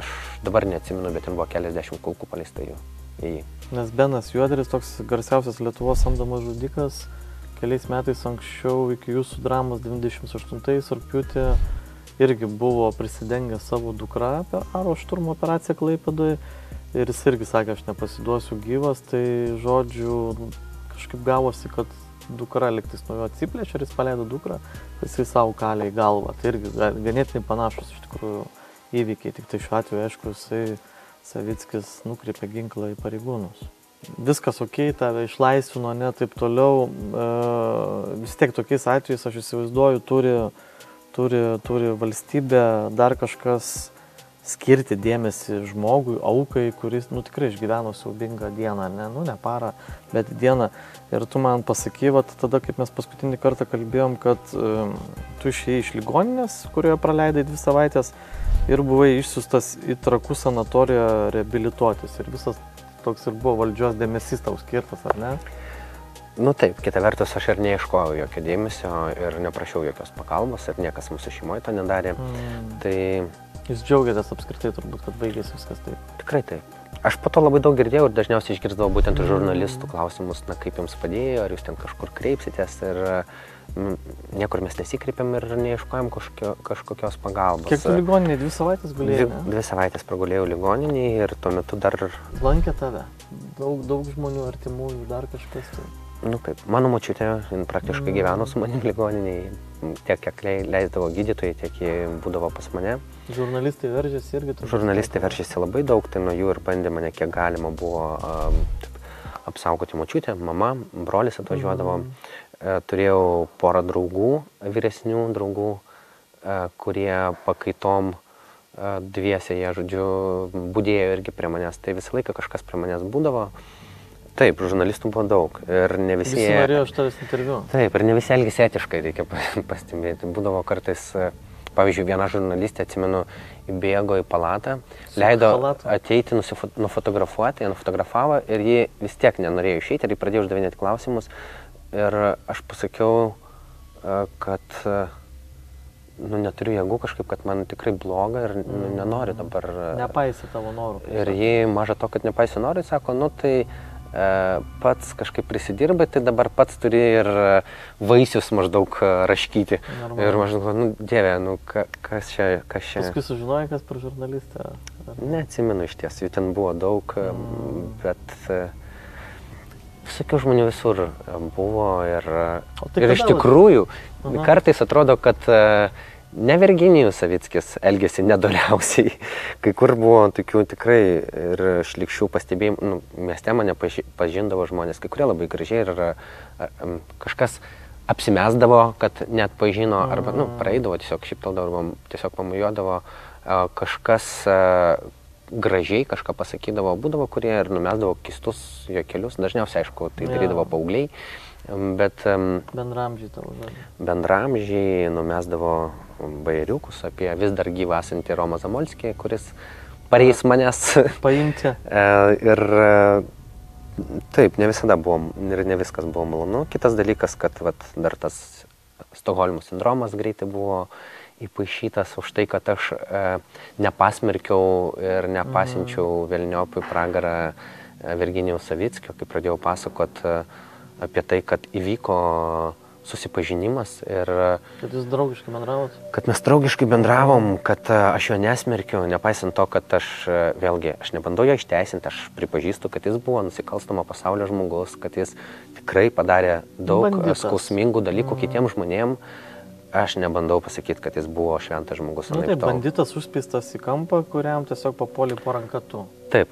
aš dabar neatsimenu, bet ten buvo keliasdešimt kulkų paleista į jį. Nes Benas Juoderis, toks garsiausias Lietuvos samdomas žudikas, keliais metais anksčiau iki jūsų dramos 98 rugpjūtį irgi buvo prisidengęs savo dukrą per aro šturmo operaciją Klaipėdoje ir jis irgi sakė, aš nepasiduosiu gyvas, tai žodžiu kažkaip gavosi, kad dukra liktais nuo jo atsiplėšė ir jis paleido dukrą, jisai savo kalė į galvą. Tai irgi ganėtinai panašus iš tikrųjų įvykiai, tik tai šiuo atveju, aišku, jisai Savickis nukreipė ginklą į pareigūnus. Viskas okei, tave išlaisvino, ne taip toliau. Vis tiek tokiais atvejais, aš įsivaizduoju, turi valstybė dar kažkas skirti dėmesį žmogui, aukai, kuris, tikrai išgyveno siaubingą dieną, ne parą, bet dieną. Ir tu man pasakai, tada, kaip mes paskutinį kartą kalbėjom, kad tu išėjai iš ligoninės, kurioje praleidai 2 savaitės ir buvai išsiųstas į Trakų sanatoriją reabilituotis. Ir visas toks ir buvo valdžios dėmesys tau skirtas, ar ne? Taip, kita vertus, aš ir neieškojau jokio dėmesio ir neprašiau jokios pagalbos ir niekas mūsų šeimoje to nedarė. Tai... Jūs džiaugiatės apskritai turbūt, kad baigėsi viskas taip? Tikrai taip. Aš po to labai daug girdėjau ir dažniausiai išgirsdavau būtent žurnalistų klausimus, kaip jums padėjo, ar jūs ten kažkur kreipsitės ir niekur mes nesikreipiam ir neieškojom kažkokios pagalbos. Kiek tu ligoninėje 2 savaitės gulėjai? 2 savaitės pragulėjau ligoninėje ir tuo metu dar... Lankė tave? Daug žmonių, artimųjų, dar kažkas tai? Kaip, mano močiutė praktiškai gyveno su manim ligoninėje, tiek kiek leisdavo gydytojai, tiek jie būdavo pas mane. Žurnalistai veržėsi irgi? Žurnalistai veržėsi labai daug, tai nuo jų ir bandė mane kiek galima buvo apsaugoti močiutę, mama, brolis atvažiuodavo. Turėjau porą draugų, vyresnių draugų, kurie pakaitom dviese, jie, žodžiu, budėjo irgi prie manęs, tai visą laiką kažkas prie manęs būdavo. Taip, žurnalistų buvo daug ir ne visi... Visi norėjo iš tavęs interviu. Taip, ir ne visi elgėsi etiškai, reikia pastebėti. Būdavo kartais, pavyzdžiui, viena žurnalistė, atsimenu, įbėgo į palatą, leido ateiti, nufotografuoti, jie nufotografavo ir ji vis tiek nenorėjo išeiti ir jį pradėjo uždavinėti klausimus. Ir aš pasakiau, kad neturiu jėgų kažkaip, kad man tikrai bloga ir nenoriu dabar... Nepaisė tavo norų. Ir ji, maža to, kad nepaisė norų, sako, tai... pats kažkaip prisidirbai, tai dabar pats turi ir vaisius maždaug raškyti. Normal. Ir maždaug, Dieve, kas čia? Paskui sužinojai, kas per žurnalistę? Neatsimenu iš ties, jų ten buvo daug, bet visokių žmonių visur buvo ir iš tikrųjų kartais atrodo, kad ne Virginijus Savickis elgėsi nedoriausiai. Kai kur buvo tokių tikrai ir šlykščių pastebėjimų. Mieste mane pažindavo žmonės, kai kurie labai gražiai ir kažkas apsimesdavo, kad net pažino, arba praeidavo, tiesiog šipteldavo, tiesiog pamojuodavo, kažkas gražiai kažką pasakydavo, būdavo, kurie ir numesdavo keistus juokelius. Dažniausiai, aišku, tai darydavo paaugliai. Bet bendramžiai tavo žodžiai. Bendramžiai numesdavo bajeriukus apie vis dar gyvą esantį Romą Zamolskį, kuris pareis manęs paimti. Ir taip, ne visada buvo ir ne viskas buvo malonu. Kitas dalykas, kad dar tas Stokholmo sindromas greitai buvo įpaišytas už tai, kad aš nepasmerkiau ir nepasinčiau velniopui pragarą Virginijaus Savickio, kai pradėjau pasakot apie tai, kad įvyko susipažinimas ir... Kad jūs draugiškai bendravot? Kad mes draugiškai bendravom, kad aš jo nesmerkiu, nepaisant to, kad aš nebandau jo išteisinti, aš pripažįstu, kad jis buvo nusikalstamo pasaulio žmogus, kad jis tikrai padarė daug skausmingų dalykų kitiems žmonėms. Aš nebandau pasakyti, kad jis buvo šventas žmogus. Tai banditas užspeistas į kampą, kuriam tiesiog papuolė po rankatu. Taip.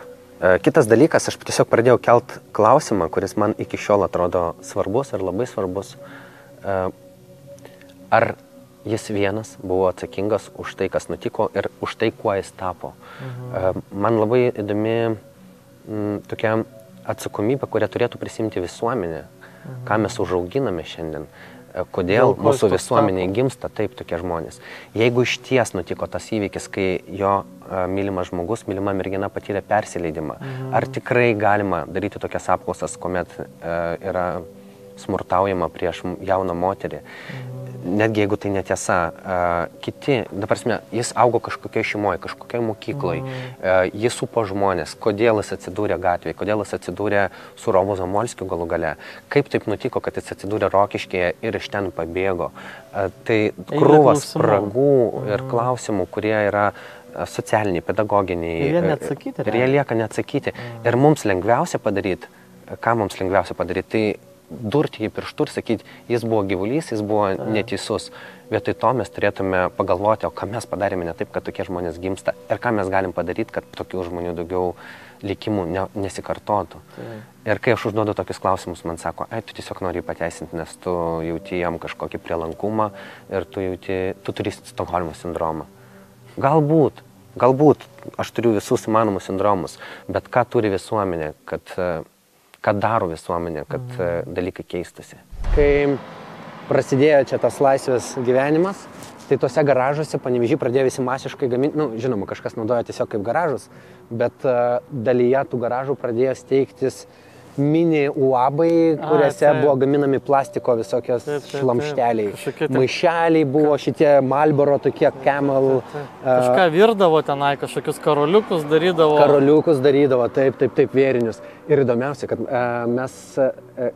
Kitas dalykas, aš tiesiog pradėjau kelt klausimą, kuris man iki šiol atrodo svarbus ir labai svarbus. Ar jis vienas buvo atsakingas už tai, kas nutiko ir už tai, kuo jis tapo. Man labai įdomi tokia atsakomybė, kurią turėtų prisimti visuomenė, ką mes užauginame šiandien. Kodėl mūsų visuomeniai gimsta taip tokie žmonės. Jeigu iš ties nutiko tas įvykis, kai jo mylimas žmogus, mylima mergina patyrė persileidimą, ar tikrai galima daryti tokias apklausas, kuomet yra smurtaujama prieš jauną moterį? Netgi jeigu tai netiesa, kiti, jis augo kažkokioje šeimoje, kažkokioje mokykloje, jis supo žmonės, kodėl jis atsidūrė gatvėje, kodėl jis atsidūrė su Romu Zamolskiu galų gale, kaip taip nutiko, kad jis atsidūrė Rokiškėje ir iš ten pabėgo. Tai krūvas spragų ir klausimų, kurie yra socialiniai, pedagoginiai. Ir jie neatsakyti. Ir jie lieka neatsakyti. Ir mums lengviausia padaryti, ką mums lengviausia padaryti, tai durti jį pirštų ir sakyti, jis buvo gyvulys, jis buvo neteisus. Vietoj to mes turėtume pagalvoti, o ką mes padarėme ne taip, kad tokie žmonės gimsta ir ką mes galim padaryti, kad tokių žmonių daugiau likimų nesikartotų. Ir kai aš užduodu tokius klausimus, man sako, tu tiesiog nori pateisinti, nes tu jauti jam kažkokį prielankumą ir tu turi Stokholmo sindromą. Galbūt, galbūt aš turiu visus įmanomus sindromus, bet ką turi visuomenė, ką daro visuomenė, kad dalykai keistusi. Kai prasidėjo čia tas laisvės gyvenimas, tai tuose garažuose Panevėžy pradėjo visi masiškai gaminti, žinoma, kažkas naudoja tiesiog kaip garažus, bet dalyje tų garažų pradėjo steigtis mini UABai, kuriuose buvo gaminami plastiko visokios šlamšteliai. Maišeliai buvo šitie Marlboro, tokie Camel. Kažką virdavo tenai, kažkokius karoliukus darydavo. Taip, vėrinius. Ir įdomiausia, kad mes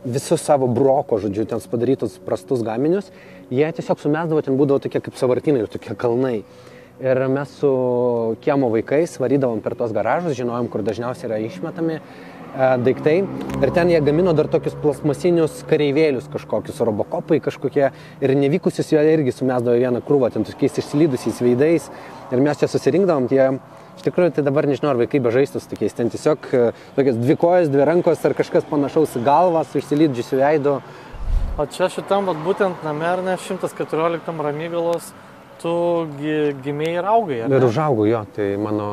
visus savo broko, žodžiu, ten padarytus prastus gaminius, jie tiesiog sumesdavo, ten būdavo tokie kaip savartinai ir tokie kalnai. Ir mes su kiemo vaikais varydavom per tos garažus, žinojom, kur dažniausiai yra išmetami daiktai. Ir ten jie gamino dar tokius plasmasinius kareivėlius kažkokius, robokopai kažkokie. Ir nevykusius jie irgi sumesdavo vieną krūvą, ten tokiais išsilydusiais veidais. Ir mes čia susirinkdavom, iš tikrųjų, tai dabar nežinau, ar vaikai bežaistų su tokiais. Ten tiesiog tokias 2 kojas, 2 rankos ar kažkas panašaus į galvą su išsilydžiusiu veidu. O čia šitam, būtent name, ar ne, 114 Ramygalos, tu gimėjai ir augai, ar ne? Ir užaugau, jo, tai mano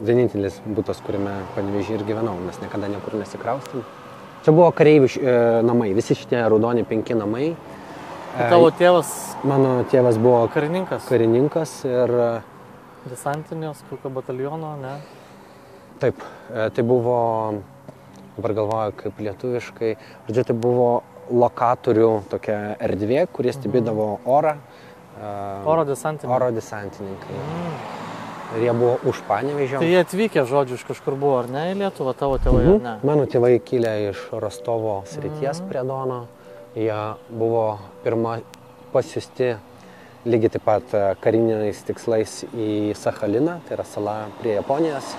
vienintelis būtas, kuriame Panevėžy ir gyvenau, mes niekada niekur nesikraustėm. Čia buvo kareivių namai, visi šitie raudoni 5 namai. Tavo tėvas? Mano tėvas buvo karininkas ir... Desantinės, kokio bataliono, ne? Taip, tai buvo, dabar galvoju kaip lietuviškai, žodžiu, tai buvo lokatorių tokia erdvė, kurie stebėdavo orą. Oro desantininkai. Oro desantininkai. Ir jie buvo už Panevėžio. Tai jie atvykę, žodžiu, iš kažkur buvo, ar ne, į Lietuvą, tavo tėvai, ar ne? Mano tėvai kilę iš Rostovo srities prie Dono. Jie buvo pirma pasiųsti lygiai taip pat kariniais tikslais į Sachaliną, tai yra sala prie Japonijos.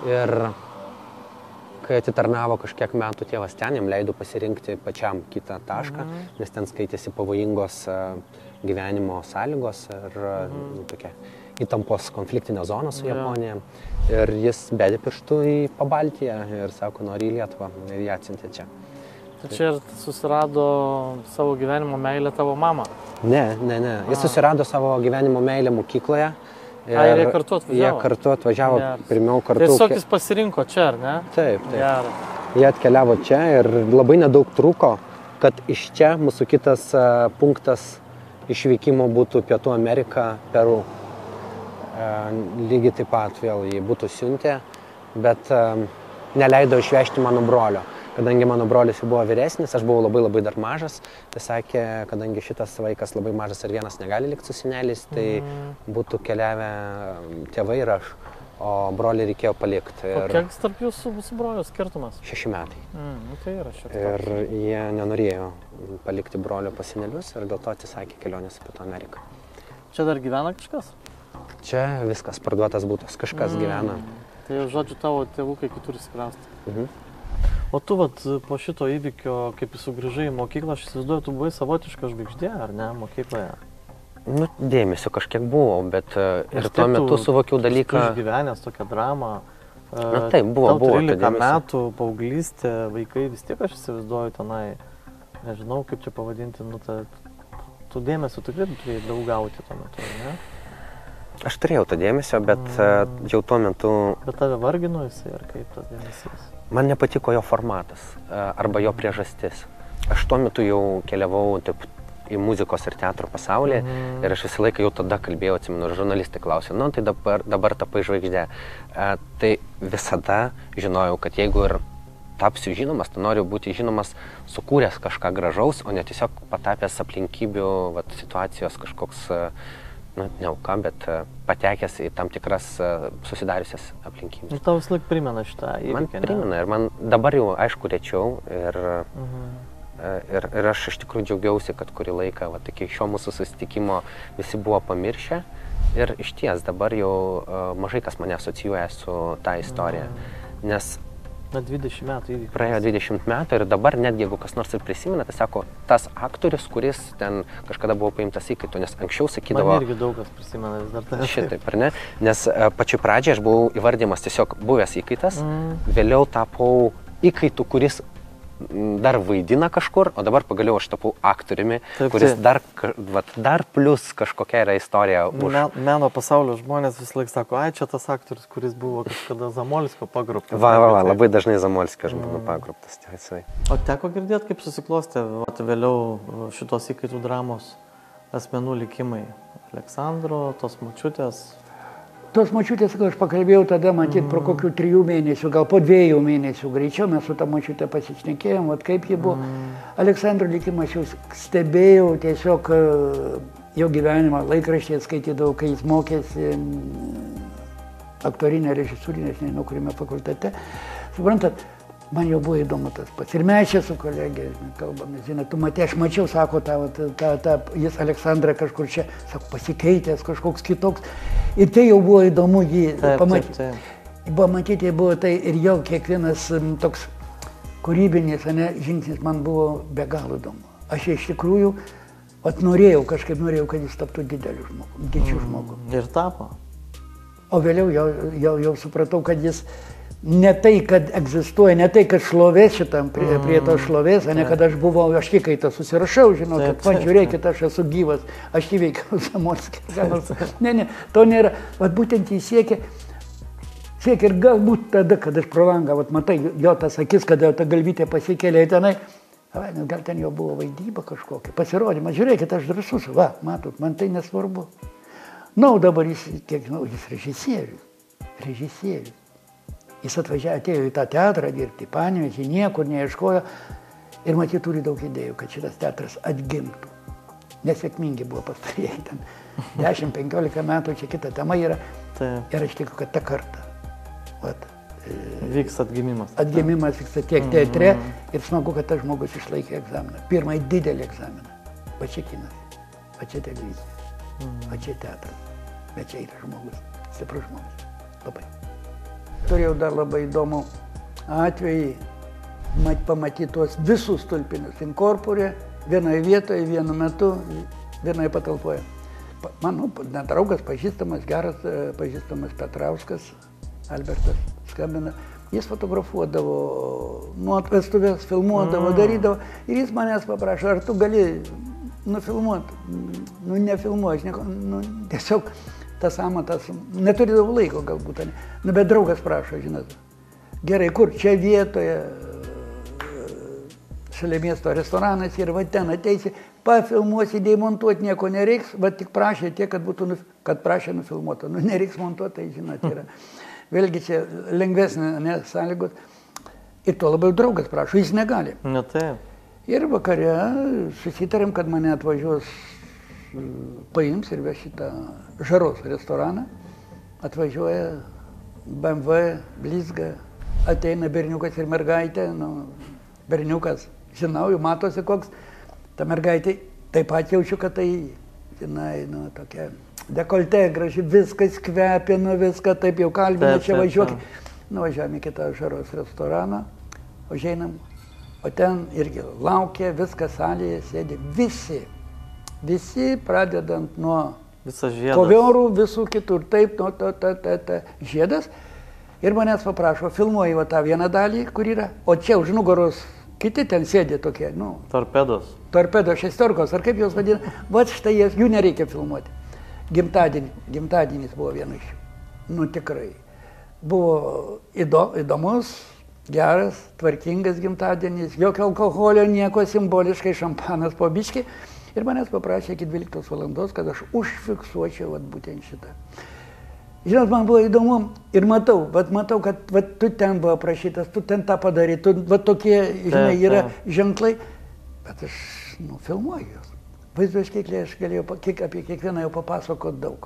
Ir kai atitarnavo kažkiek metų tėvas ten, jam leido pasirinkti pačiam kitą tašką, nes ten skaitėsi pavojingos gyvenimo sąlygos ir tokia įtampos konfliktinė zona su Japonija. Ir jis bedė pirštų į Pabaltiją ir sako, nori į Lietuvą, ir jie atsiuntė čia. Tai čia ir susirado savo gyvenimo meilę tavo mamą? Ne. Jis susirado savo gyvenimo meilę mokykloje. Ir jie kartu atvažiavo? Jie kartu atvažiavo, pirmiau kartu. Tiesiog jis pasirinko čia, ar ne? Taip. Jie atkeliavo čia ir labai nedaug trūko, kad iš čia mūsų kitas punktas išvykimo būtų Pietų Amerika, Peru. Lygiai taip pat vėl jį būtų siuntę, bet neleido išvežti mano brolio. Kadangi mano brolis jau buvo vyresnis, aš buvau labai dar mažas, tai sakė, kadangi šitas vaikas labai mažas ir vienas negali likti su senelis, tai būtų keliavę tėvai ir aš, o brolį reikėjo palikti. O kiek tarp jūsų su broliu skirtumas? 6 metai. Tai yra šiek tiek. Ir jie nenorėjo palikti brolio pas senelius ir dėl to atsisakė kelionės į Pietų Ameriką. Čia dar gyvena kažkas? Čia viskas parduotas būtas, kažkas gyvena. Tai žodžiu, tavo tėvukai kitur įsikraustė. O tu po šito įvykio, kaip sugrįžai į mokyklą, aš įsivaizduoju, tu buvai savotiška žvaigždė, ar ne, mokykloje? Dėmesio kažkiek buvo, bet ir tuo metu suvokiau dalyką... Tu išgyvenęs tokią dramą. Taip, buvo. 13 metų, paauglystė, vaikai vis tiek, aš įsivaizduoju tenai, nežinau kaip čia pavadinti, tu dėmesio tikrai turėjai daug gauti tuo metu, ne? Aš turėjau to dėmesio, bet jau tuo metu... Bet tave vargino jisai, ar kaip tas dėmesys? Man nepatiko jo formatas arba jo priežastis. Aš tuo metu jau keliavau taip, į muzikos ir teatro pasaulį ir aš visą laiką jau tada kalbėjau, atsimenu, žurnalistai klausė, tai dabar tapai žvaigždė. Tai visada žinojau, kad jeigu ir tapsiu žinomas, tai noriu būti žinomas sukūręs kažką gražaus, o ne tiesiog patapęs aplinkybių situacijos kažkoks, ne auka, bet patekęs į tam tikras susidariusias aplinkybės. Ir tau vis laik primena šitą įvykį? Man primena ir man dabar jau aišku rečiau ir aš iš tikrųjų džiaugiausi, kad kurį laiką iki šio mūsų susitikimo visi buvo pamiršę ir iš ties dabar jau mažai kas mane asocijuoja su tą istoriją, nes 20 metų įvykių. Praėjo 20 metų ir dabar netgi jeigu kas nors ir prisimena, tai sako, tas aktorius, kuris ten kažkada buvo paimtas įkaitu, nes anksčiau sakydavo... Man irgi daug kas prisimena vis dar tai. Šitaip, ar ne? Nes pačiu pradžiai aš buvau įvardymas tiesiog buvęs įkaitas, vėliau tapau įkaitu, kuris dar vaidina kažkur, o dabar pagaliau aš tapau aktoriumi, kuris dar plus kažkokia yra istorija. Meno pasaulio žmonės vis laik sako, ai, čia tas aktorius, kuris buvo kažkada Zamolskio pagrobtas. Labai dažnai Zamolskio aš buvau pagrobtas. O teko girdėti, kaip susiklostė vėliau šitos įkaitų dramos asmenų likimai? Aleksandro, tos močiutės? Tos močiutės, kai aš pakalbėjau tada, matyt, pro kokių 3 mėnesių, gal po 2 mėnesių greičiau mes su tą močiutę pasišnekėjom, kaip ji buvo. Aleksandro likimą aš jau stebėjau, tiesiog jo gyvenimą laikraštyje skaitydavau, kai jis mokėsi aktorinę režisūrinę, aš nežinau, kuriame fakultete. Suprantat, man jau buvo įdomu tas pats. Ir mes čia su kolegė kalbame, žinai, tu matė, aš mačiau, sako, jis Aleksandrą kažkur čia, sako, pasikeitęs, kažkoks kitoks. Ir tai jau buvo įdomu jį pamatyti. Pamatyti buvo tai ir jau kiekvienas toks kūrybinis žingsnis man buvo be galo įdomu. Aš iš tikrųjų norėjau, kad jis taptų didžiu žmogu. Ir tapo. O vėliau jau supratau, kad jis ne tai, kad egzistuoja, ne tai, kad šlovės šitam prie to šlovės, o ne kad aš buvau, aš tik kai tą susirašau, žinau, kad pažiūrėkit, aš esu gyvas, aš įveikiau Zamolskį. Ne, to nėra. Vat būtent jis siekia ir galbūt tada, kad aš pro langą, vat matai, jo tas akis, kada ta galvytė pasikėlė į tenai, gal ten jo buvo vaidyba kažkokia, pasirodymas, žiūrėkit, aš drąsus, va, matot, man tai nesvarbu. Na, dabar jis, kiek žinau, jis režisierius. Jis atėjo į tą teatrą dirbti, Panevėžį, niekur neieškojo ir matyt turi daug idėjų, kad šitas teatras atgimtų. Nesėkmingi buvo pastarieji ten 10-15 metų, čia kita tema yra. Ir aš tikiu, kad ta karta. Vyks atgimimas. Atgimimas vyksta tiek teatre ir smagu, kad tas žmogus išlaikė egzaminą. Pirmąjį didelį egzaminą. Va čia kinas, va čia televizija, va čia teatras, bet čia yra žmogus, stiprus žmogus. Labai. Turėjau dar labai įdomų atvejį, pamatyti tuos visus stulpinius inkorporė, vienoje vietoje, vienu metu, vienoje patalpoje. Mano draugas, pažįstamas, geras pažįstamas Petrauskas, Albertas skambina, jis fotografuodavo vestuvės, filmuodavo, darydavo ir jis manęs paprašo, ar tu gali nufilmuoti? Nefilmuoju, aš tiesiog tas amatas, neturėdavau laiko galbūt, bet draugas prašo, žinot, gerai, kur, čia vietoje, šalia miesto restoranas ir va ten ateisi, pafilmuosi, demontuoti nieko nereiks, va tik prašė tiek, kad prašė nufilmuoti, nereiks montuoti, tai žinot, yra. Vėlgi čia lengvesnė sąlygos ir tuo labiau draugas prašo, jis negali. Ne taip. Ir vakare susitarėm, kad mane atvažiuos paims ir veš šitą Žaros restoraną, atvažiuoja BMW, blizga, ateina berniukas ir mergaitė, berniukas, žinau, jau matosi koks, ta mergaitė, taip pat jaučiu, kad tai, žinai, tokia dekoltė graži, viskas kvepia, viską taip jau kalbina, čia važiuokit. Nuvažiuojame į kitą Žaros restoraną, užeinam, o ten irgi laukia, viskas salėje sėdi, visi pradedant nuo koviorų, visų kitur, taip, žiedas. Ir manęs paprašo, filmuoji va tą vieną dalį, kur yra, o čia už nugaros kiti ten sėdė tokie, Torpedos. Torpedos, šestorkos, ar kaip jos vadina, va štai jų nereikia filmuoti. Gimtadienis buvo viena iš jų. Tikrai. Buvo įdomus, geras, tvarkingas gimtadienis, jokio alkoholio, nieko, simboliškai šampanas po biškį. Ir manęs paprašė iki 12 valandos, kad aš užfiksuočiau būtent šitą. Žinot, man buvo įdomu ir matau, kad tu ten buvo aprašytas, tu ten tą padarai, tokie, žinai, yra ženklai, bet aš filmuoju juos. Vaizdo iškikliai aš galėjau apie kiekvieną jau papasakoti daug.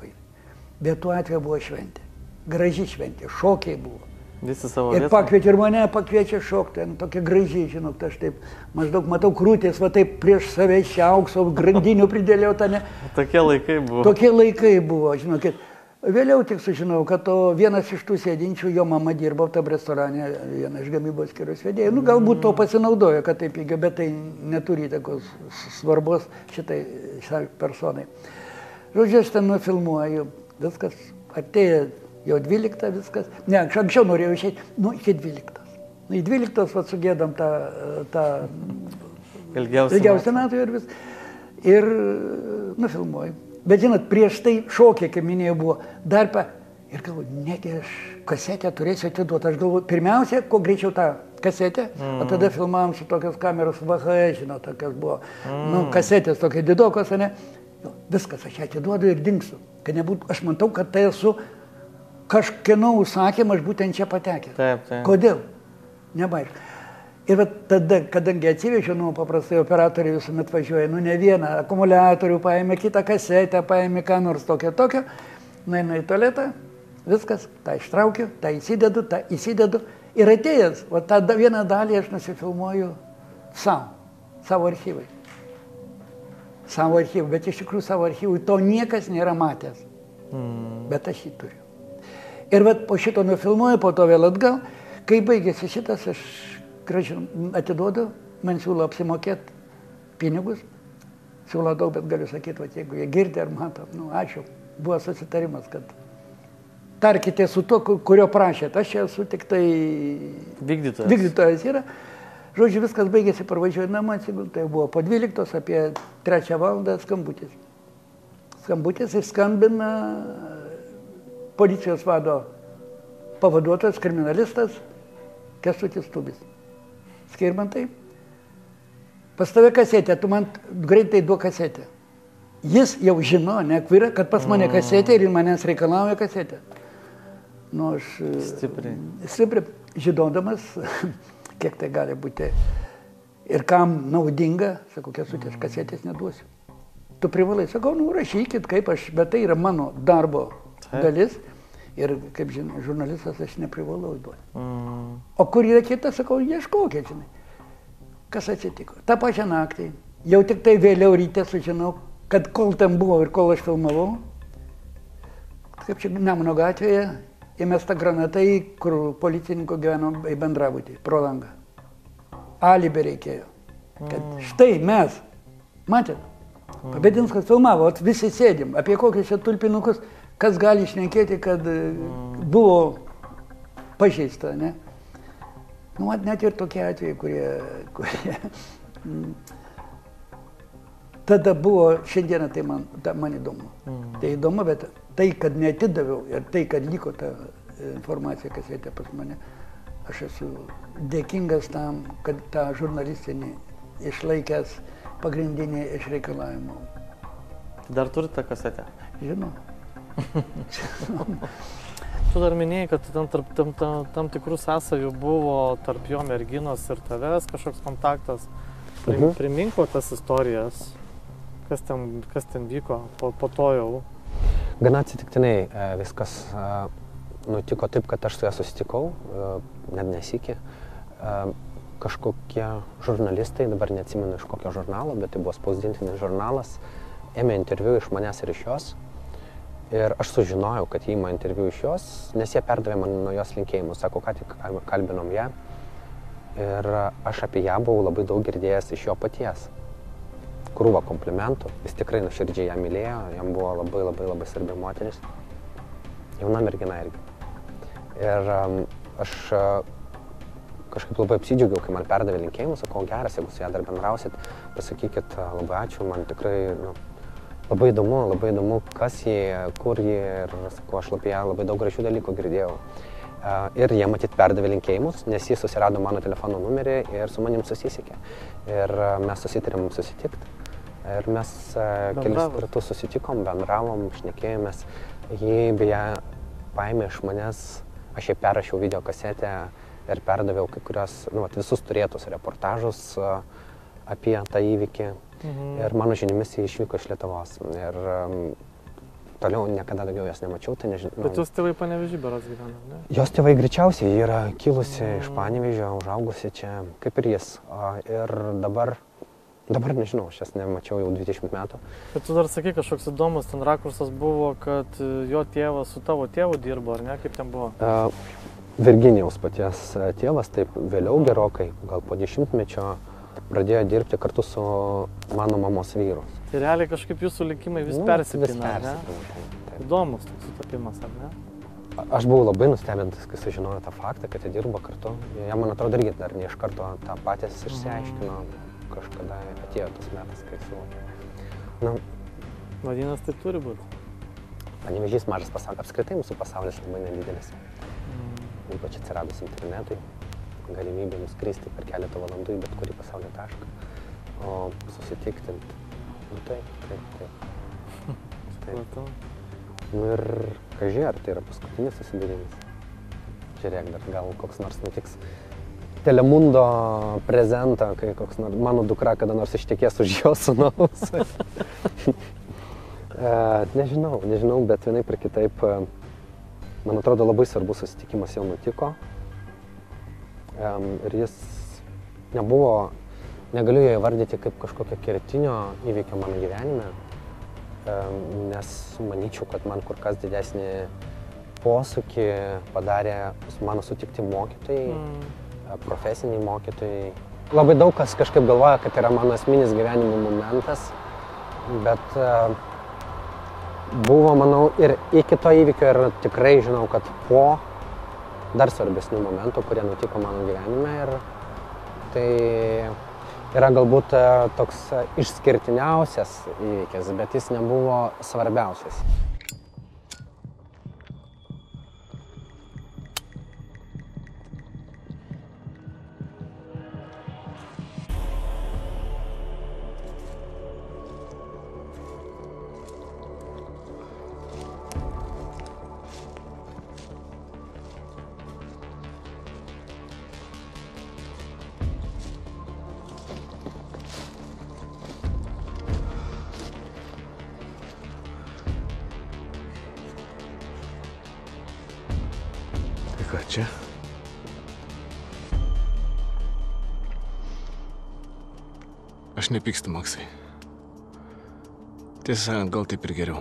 Bet tuo atveju buvo šventė, graži šventė, šokiai buvo. Visi savo ir pakviečia, ir mane pakviečia šokti, tokia gražiai, žinok, aš taip maždaug matau krūtis, va taip prieš save čia aukso grandinių pridėliau tą. Tokie laikai buvo. Tokie laikai buvo, žinokit. Vėliau tik sužinau, kad vienas iš tų sėdinčių, jo mama dirbo tam restorane, viena iš gamybos skyriaus vedėjų. Galbūt to pasinaudojo, kad taip įgio, bet tai neturi įtakos svarbos šitai personai. Žodžiu, aš ten nufilmuoju, viskas atėjo. Jau 12 viskas. Ne, aš anksčiau norėjau išeiti, iki 12. Į 12 vat, sugėdam tą ilgiausią metų ir vis. Ir nufilmuoju. Bet žinot, prieš tai šokiai, kaip minėjau, buvo dar ir galvoju, negi aš kasetę turėsiu atiduoti. Aš galvoju, pirmiausia, kuo greičiau tą kasetę, o tada filmavom su tokios kameros VHS, žinot, tokios buvo, kasetės, tokie didokos, ne? Viskas, aš ją atiduodu ir dingsiu. Kad nebūtų, aš matau, kad tai esu kažkieno užsakymą, aš būtent čia patekęs. Taip. Kodėl? Nebaišku. Ir tada, kadangi atsivežiau, paprastai operatoriai visuomet važiuoja, ne vieną akumuliatorių, paėmė kitą kasetę, paėmė ką nors tokio, nueina į tualetą, viskas, tą ištraukiu, tą įsidedu ir atėjęs, o tą vieną dalį aš nusifilmuoju savo archyvai. Savo archyvai, bet iš tikrųjų savo archyvai to niekas nėra matęs, bet aš jį turiu. Ir po šito nufilmuoju, po to vėl atgal, kai baigėsi šitas, aš atiduodu, man siūlo apsimokėti pinigus, siūlo daug, bet galiu sakyti, jeigu jie girdi ar mato, ačiū, buvo susitarimas, kad tarkite su to, kurio prašėt, aš esu tik tai vykdytojas yra. Žodžiu, viskas baigėsi, parvažiuoju namą, tai buvo po 12, apie 3 valandą skambutis. Skambutis ir skambina policijos vado pavaduotojas, kriminalistas Kęstutis Tubis. Skirmantai, pas tave kasetė, tu man greitai duok kasetę. Jis jau žino, kad pas mane kasetė ir manęs reikalauja kasetę. Aš stipriai žinodamas, kiek tai gali būti ir kam naudinga, sakau, Kęstutis, aš kasetės neduosiu. Tu privalai, sakau, rašykit kaip aš, bet tai yra mano darbo dalis. Ir kaip žurnalistas aš neprivalau duoti. O kur yra kita, sakau, ieškokit, žinai. Kas atsitiko? Ta pačią naktį, jau tik tai vėliau ryte sužinau, kad kol ten buvo ir kol aš filmavau, kaip čia Nemuno gatvėje, įmesta granata, kur policininko gyveno į bendrabutį, pro langą. Alibi reikėjo. Kad štai mes, matėt, Pabedinskas filmavo, visi sėdim, apie kokius čia tulpinukus, kas gali šnekėti, kad buvo pažeista, ne? Net ir tokie atvejai, kurie tada buvo, šiandieną tai man įdomu. Tai įdomu, bet tai, kad neatidaviau ir tai, kad liko ta informacija, kas atėjo pas mane, aš esu dėkingas tam, kad tą žurnalistinį išlaikęs pagrindinį iš reikalavimų. Dar turite tą kasetę? Žinau. Tu dar minėjai, kad tam tikrų sąsajų buvo tarp jo merginos ir tavęs kažkoks kontaktas. Primink tas istorijas, kas ten vyko po to jau. Gana atsitiktinai viskas nutiko taip, kad aš su ja susitikau, net nesikį. Kažkokie žurnalistai, dabar neatsimenu iš kokio žurnalo, bet tai buvo spausdintinis žurnalas, ėmė interviu iš manęs ir iš jos. Ir aš sužinojau, kad jie ima interviu iš jos, nes jie perdavė man nuo jos linkėjimus. Sako, ką tik kalbinom ją. Ir aš apie ją buvau labai daug girdėjęs iš jo paties. Krūva komplimentų, jis tikrai nuoširdžiai ją mylėjo, jam buvo labai svarbi moteris. Jauna mergina irgi. Ir aš kažkaip labai apsidžiaugiau, kai man perdavė linkėjimus, sakau, geras, jeigu su ją dar bendrausit, pasakykit, labai ačiū, man tikrai labai įdomu, kas jie, kur jie, ir sakau, aš apie ją labai daug gražių dalykų girdėjau. Ir jie matyt perdavė linkėjimus, nes jis susirado mano telefono numerį ir su manim susisiekė. Ir mes susitarėm susitikti. Ir mes kelis kartus susitikom, bendravom, šnekėjomės. Jie beje paėmė iš manęs, aš jai perrašiau video kasetę ir perdaviau kai kurios, visus turėtus reportažus apie tą įvykį. Ir mano žiniomis jie išvyko iš Lietuvos. Ir toliau niekada daugiau jos nemačiau, tai nežinau. Bet jos tėvai Panevėžy berods gyvena, ne? Jos tėvai greičiausiai yra kilusi iš Panevėžio, užaugusi čia, kaip ir jis. Ir dabar nežinau, aš jas nemačiau jau 20 metų. Bet tu dar sakai, kažkoks įdomus ten rakursas buvo, kad jo tėvas su tavo tėvu dirbo, ar ne? Kaip ten buvo? Virginijaus paties tėvas, taip vėliau gerokai, gal po 10-mečio, pradėjo dirbti kartu su mano mamos vyru. Tai realiai kažkaip jūsų likimai vis persipina, ne? Įdomus toks sutapimas, ar ne? Aš buvau labai nustebintas, kai sužinojo tą faktą, kad jie dirbo kartu. Jie, man atrodo, irgi dar ne iš karto tą patys išsiaiškino. Kažkada atėjo tas metas, kai suvokė. Nu, Vadinasi, tai turi būti. Panevėžys mažas pasaulis. Apskritai mūsų pasaulis labai nedidelis. Ypač atsiradus internetui, galimybė nuskristi per keletą valandų į bet kurį pasaulio tašką. O susitikti, nu taip. Supratau. Nu ir kažkai, ar tai yra paskutinis susidūrimas? Žiūrėk, dar gal koks nors nutiks Telemundo prezentą, kai koks nors mano dukra kada nors ištekės už jo sūnaus. Nežinau, bet vienaip ir kitaip, man atrodo, labai svarbus susitikimas jau nutiko. Ir jis nebuvo, negaliu jo įvardyti kaip kažkokio kertinio įvykio mano gyvenime. Nes manyčiau, kad man kur kas didesnį posūkį padarė mano sutikti mokytojai, profesiniai mokytojai. Labai daug kas kažkaip galvoja, kad yra mano asmeninis gyvenimo momentas, bet buvo, manau, ir iki to įvykio ir tikrai žinau, kad po dar svarbesnių momentų, kurie nutiko mano gyvenime ir tai yra galbūt toks išskirtiniausias įvykis, bet jis nebuvo svarbiausias. Ką čia? Aš nepykstu, Maksai. Tiesą sakant, gal taip ir geriau.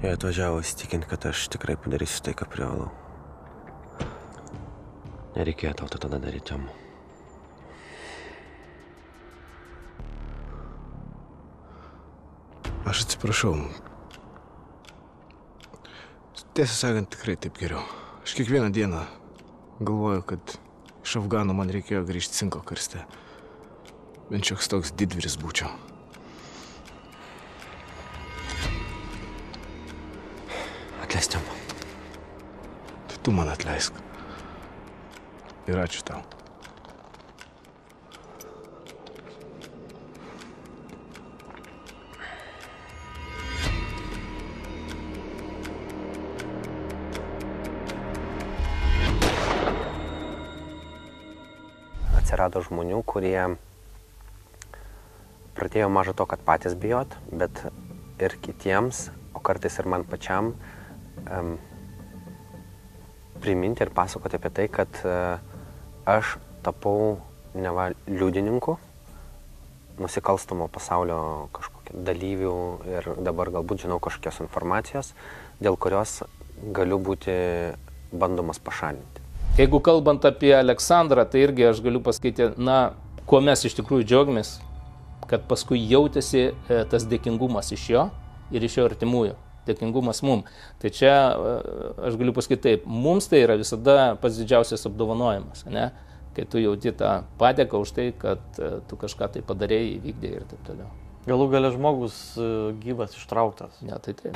Jie atvažiavo įsitikinti, kad aš tikrai padarysiu tai, ką privalau. Nereikėjo tau to tada daryti, Tomu. Aš atsiprašau. Tiesą sakant, tikrai taip geriau. Aš kiekvieną dieną galvoju, kad iš Afgano man reikėjo grįžti cinko karste. Bent šioks toks didvyris būčiau. Atleisk, Tomu. Tai tu man atleisk. Ir ačiū tau. Atsirado žmonių, kurie pradėjo maža to, kad patys bijot, bet ir kitiems, o kartais ir man pačiam, priminti ir pasakoti apie tai, kad aš tapau neva liudininku nusikalstamo pasaulio kažkokių dalyvių ir dabar galbūt žinau kažkokios informacijos, dėl kurios galiu būti bandomas pašalinti. Jeigu kalbant apie Aleksandrą, tai irgi aš galiu pasakyti, kuo mes iš tikrųjų džiaugiamės, kad paskui jautėsi tas dėkingumas iš jo ir iš jo artimųjų. Dėkingumas mum. Tai čia aš galiu pasakyti taip, mums tai yra visada pats didžiausias apdovanojimas, ne? Kai tu jauti tą padėką už tai, kad tu kažką tai padarėjai, įvykdėjai ir taip toliau. Galų gale žmogus gyvas ištrauktas. Ne, tai taip.